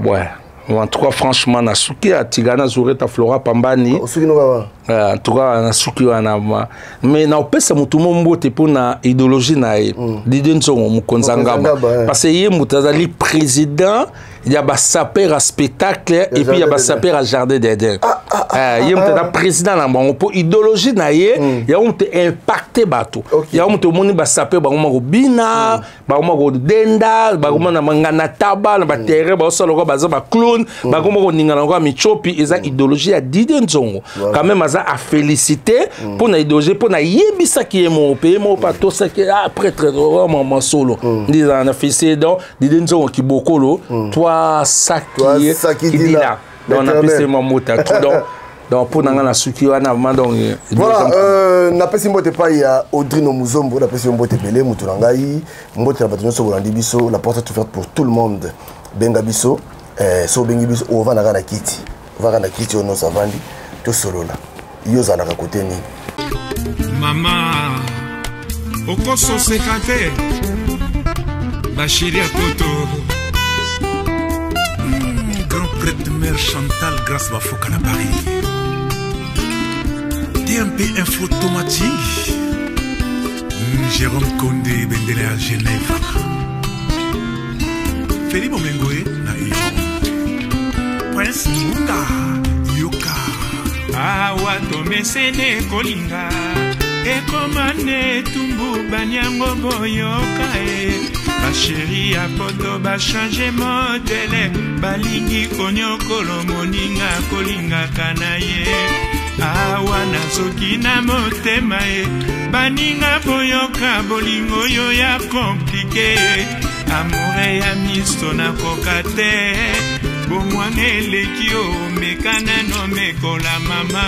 Ouais. En tout cas, franchement, on a souki à Tigana, Zoureta, Flora, Pambani. En tout cas, on a souki à Nama. Mais on peut se mettre mon mot pour une idéologie d'idée de parce que il y a un président, il y a un saper à spectacle et puis il y a un saper à jardin d'Eden. Il y a un président pour idéologie il y a un impacté bateau. Il y a un saper au bina, au denda, au mangana taba, au terre, au clown, au ningalanga michopi, et ça idéologie à d'idée quand même à féliciter pour une idéologie pour une yébisa qui est mon pays, mon pato, ça qui est après très vraiment solo. Disons on a fait donc d'idée qui beaucoup toi ça qui dit là. Donc on a fait mon mot donc pour nous la suki wana donc
voilà na pesi mbote pa ya Audrino Muzombo na pesi mbote belé mutu ngai mbote na bato so bolandi biso la porte est ouverte pour tout le monde benga biso so bengi biso o va na kiti ono savandi to solo là yo za na côté ni
mama okoso sekate bashiri apoto grand prêtre mère Chantal grâce à Foucault à Paris DMP Info automatique Jérôme Condé Bendele à Genève Felipe Omengoé na Iran Prince Munga Yoka Awa tomesene kolinga Ekomane tumbu banyango boyoka Basheri apoto bachange modele Balingi konyokolo moninga kolinga kanaye Awa nazoki na motema Baninga boyoka bolingo yo ya komplike Amore ya misto na kokate Bomwane lekio mekana no mekola mama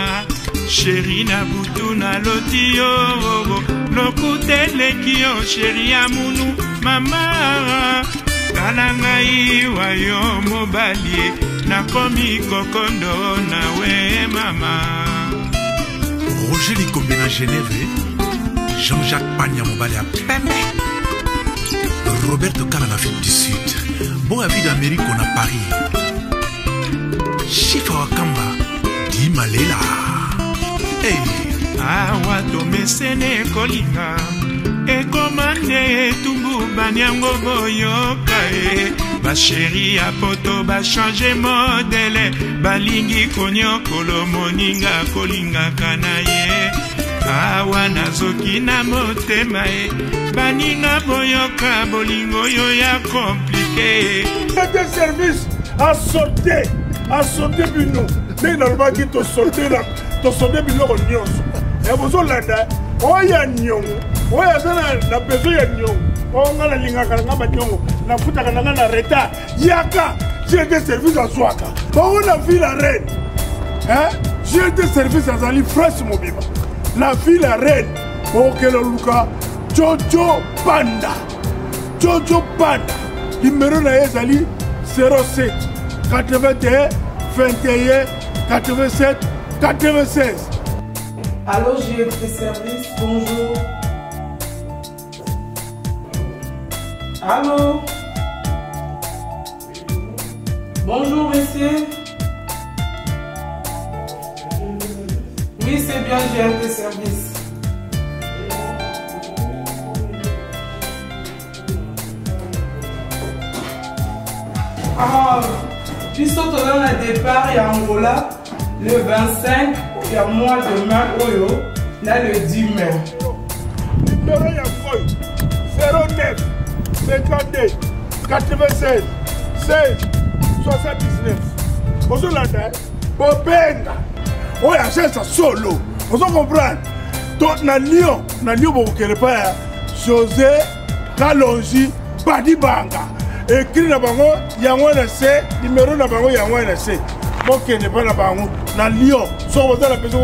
Chéri na butu na lotio Lokute lekio chéri ya munu mama Kalanga iwa yo mobalie Nakomi kokondo na we mama
Roger Likombe na Genève Jean-Jacques Pagna mobali à Pembe Roberto Kala en Afrique du Sud Bon avis d'Amérique on a Paris Chifa Wakamba Di Malela Hey
Awa tomesene kolinga Ekomane tumbu banyango boyoka Basheri apoto bachange modele Balingi konyokolo moninga kolinga kanaye Awa nazoki na motema Baninga boyoka bolingo yo ya komplike
C'était service à sauter bino Mais normalement qui te sauter là To sauter bino ko nyonso Et vous landa oya nyongo oya sana na bezo ya nyongo on a linga kana nyongo na futa kana na reta yaka j'ai des services à Swaka on a vu la reine hein j'ai des services à Zali France Mobiba la ville la reine okelo luka Jojo Panda numéro na Ezali 07 81 21 87 96.
Allô, j'ai des services, bonjour. Allô? Bonjour, monsieur. Oui, c'est bien, j'ai des services. Ah, puis saute dans le départ et Angola, le 25, il y a mois de mai, Oyo, là le 10 mai.
Numéro 09 52 96 16 79 ozolanda bobenga oyo achesa solo ozo comprendre to na Lyon bokokele pa ya José Kalonji Badibanga écrit na bango yango na se numéro na bango yango na se bokende pa na bango na Lyon so ozala pesa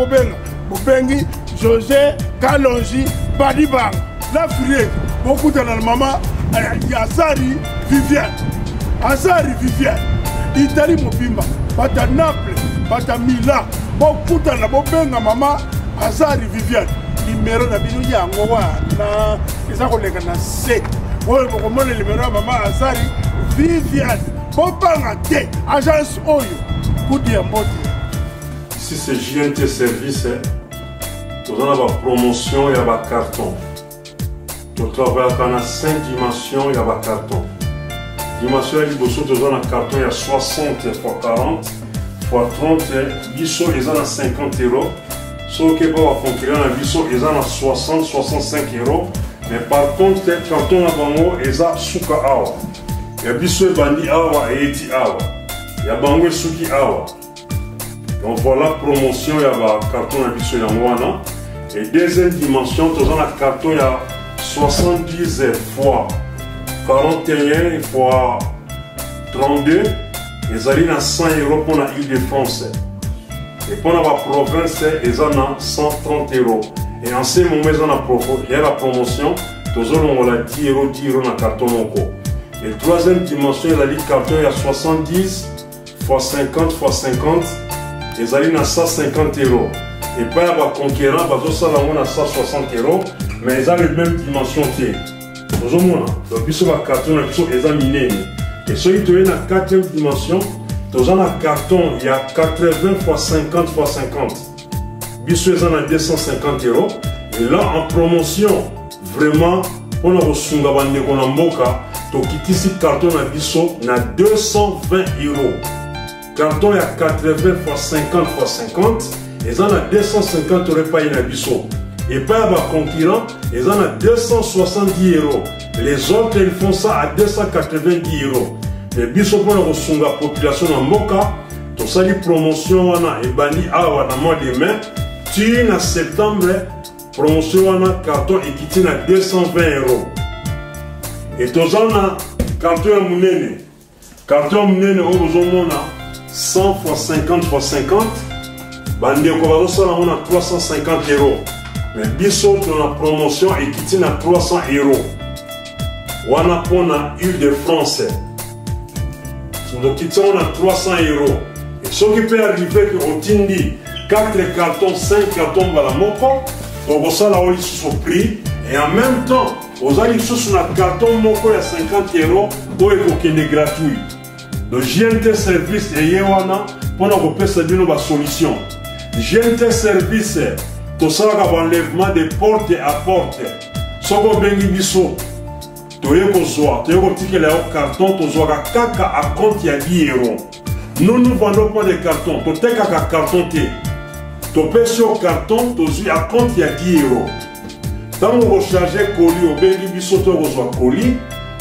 bobengi José Kalonji Badibanga la fille bokutana na mama Azari Viviane Italie mobimba bata Naples bata Milan bokutana bobenga mama Azari Viviane numéro na bino yango wana eza koleka na se oyo bokomona numéro ya mama Azari Viviane bopanga te agence oyo kudi ya mbote.
Ici c'est JNT Service, nous avons la promotion et la carton. Nous travaillons à 5 dimensions et la carton. Dimension et liboso, nous avons un carton, il y a 60 x 40 x 30, biso, ils ont 50 €. Sauf que pour la concurrence, biso, ils ont 60-65 €. Mais par contre, quand on a bango, ils ont suka awa. Il y a biso et bandi awa et eti awa. Il y a bango et suki awa. Donc voilà la promotion, il y a un carton à biso yangwana. Et deuxième dimension, nous avons un carton, il y a 70 x 41 x 32. Ils ont 100 € pour l'île de France. Et pour la province, ils ont 130 €. Et en ce moment, il y a la promotion, nous avons 10 € dans le carton. Et la troisième dimension, il y a le carton, il y a 70 x 50 x 50. Ils ont 150 €. Et pas les conquérants, ils ont 160 €. Mais ils ont les mêmes dimensions. Nous avons le carton, ils ont miné. Et celui qui est dans la quatrième dimension, nous avons un carton, il y a 80 x 50 x 50. Bissou est à 250 €. Et là, en promotion, vraiment, on a reçu un carton à Bissou, il y a 220 €. Carton, il y a 80 x 50 x 50. Ils en ont 250 € payés à Bissou. Et pas à concurrent, ils en ont 270 €. Les autres, ils font ça à 290 €. Mais Bissou pour la population en Moka, tout ça, les promotions, et bani awa dans le mois de mai, tu en septembre, promotion, carton et qui tient à 220 €. Et tout ça, carton mounene. Carton mounene, on a 100 x 50 x 50. Bande on a 350 €. Mais Bissau dans la promotion et qui tient à 300 €. On a pour la Île-de-France. Donc qui tient à 300 €. Et ce qui peut arriver qu'on tindi 4 cartons, 5 cartons dans la moko, donc ça là où ils sont pris. Et en même temps, aux allez sur un carton moko à 50 € pour être gratuit. Donc JNT Service et Yewana pour nous repérer une solution. JNT Service, tout ça va enlèvement de porte à porte. Ce qu'on bengi biso, tu es besoin, tu es petit le carton, tu as kaka à compte il y a 10 €. Nous ne vendons pas de carton, tu as kaka carton té. Tu payes sur carton, tu as compte il y a 10 €. Tant que vous rechargez colis, au bengi biso tu reçois colis,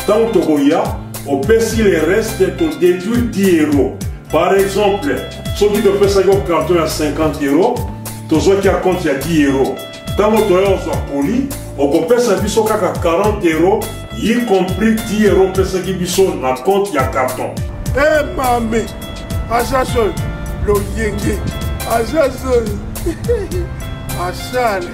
tant que tu as au si les restes, tu déduis 10 €. Par exemple, ceux qui te font ça au carton à 50 €, tu as un compte il y a 10 €. Tant que tu as poli, on peut faire ça à 40 €, y compris 10 € pour ça qui sont dans compte il y a carton.
Eh mamé, agence le yenge, agence achale.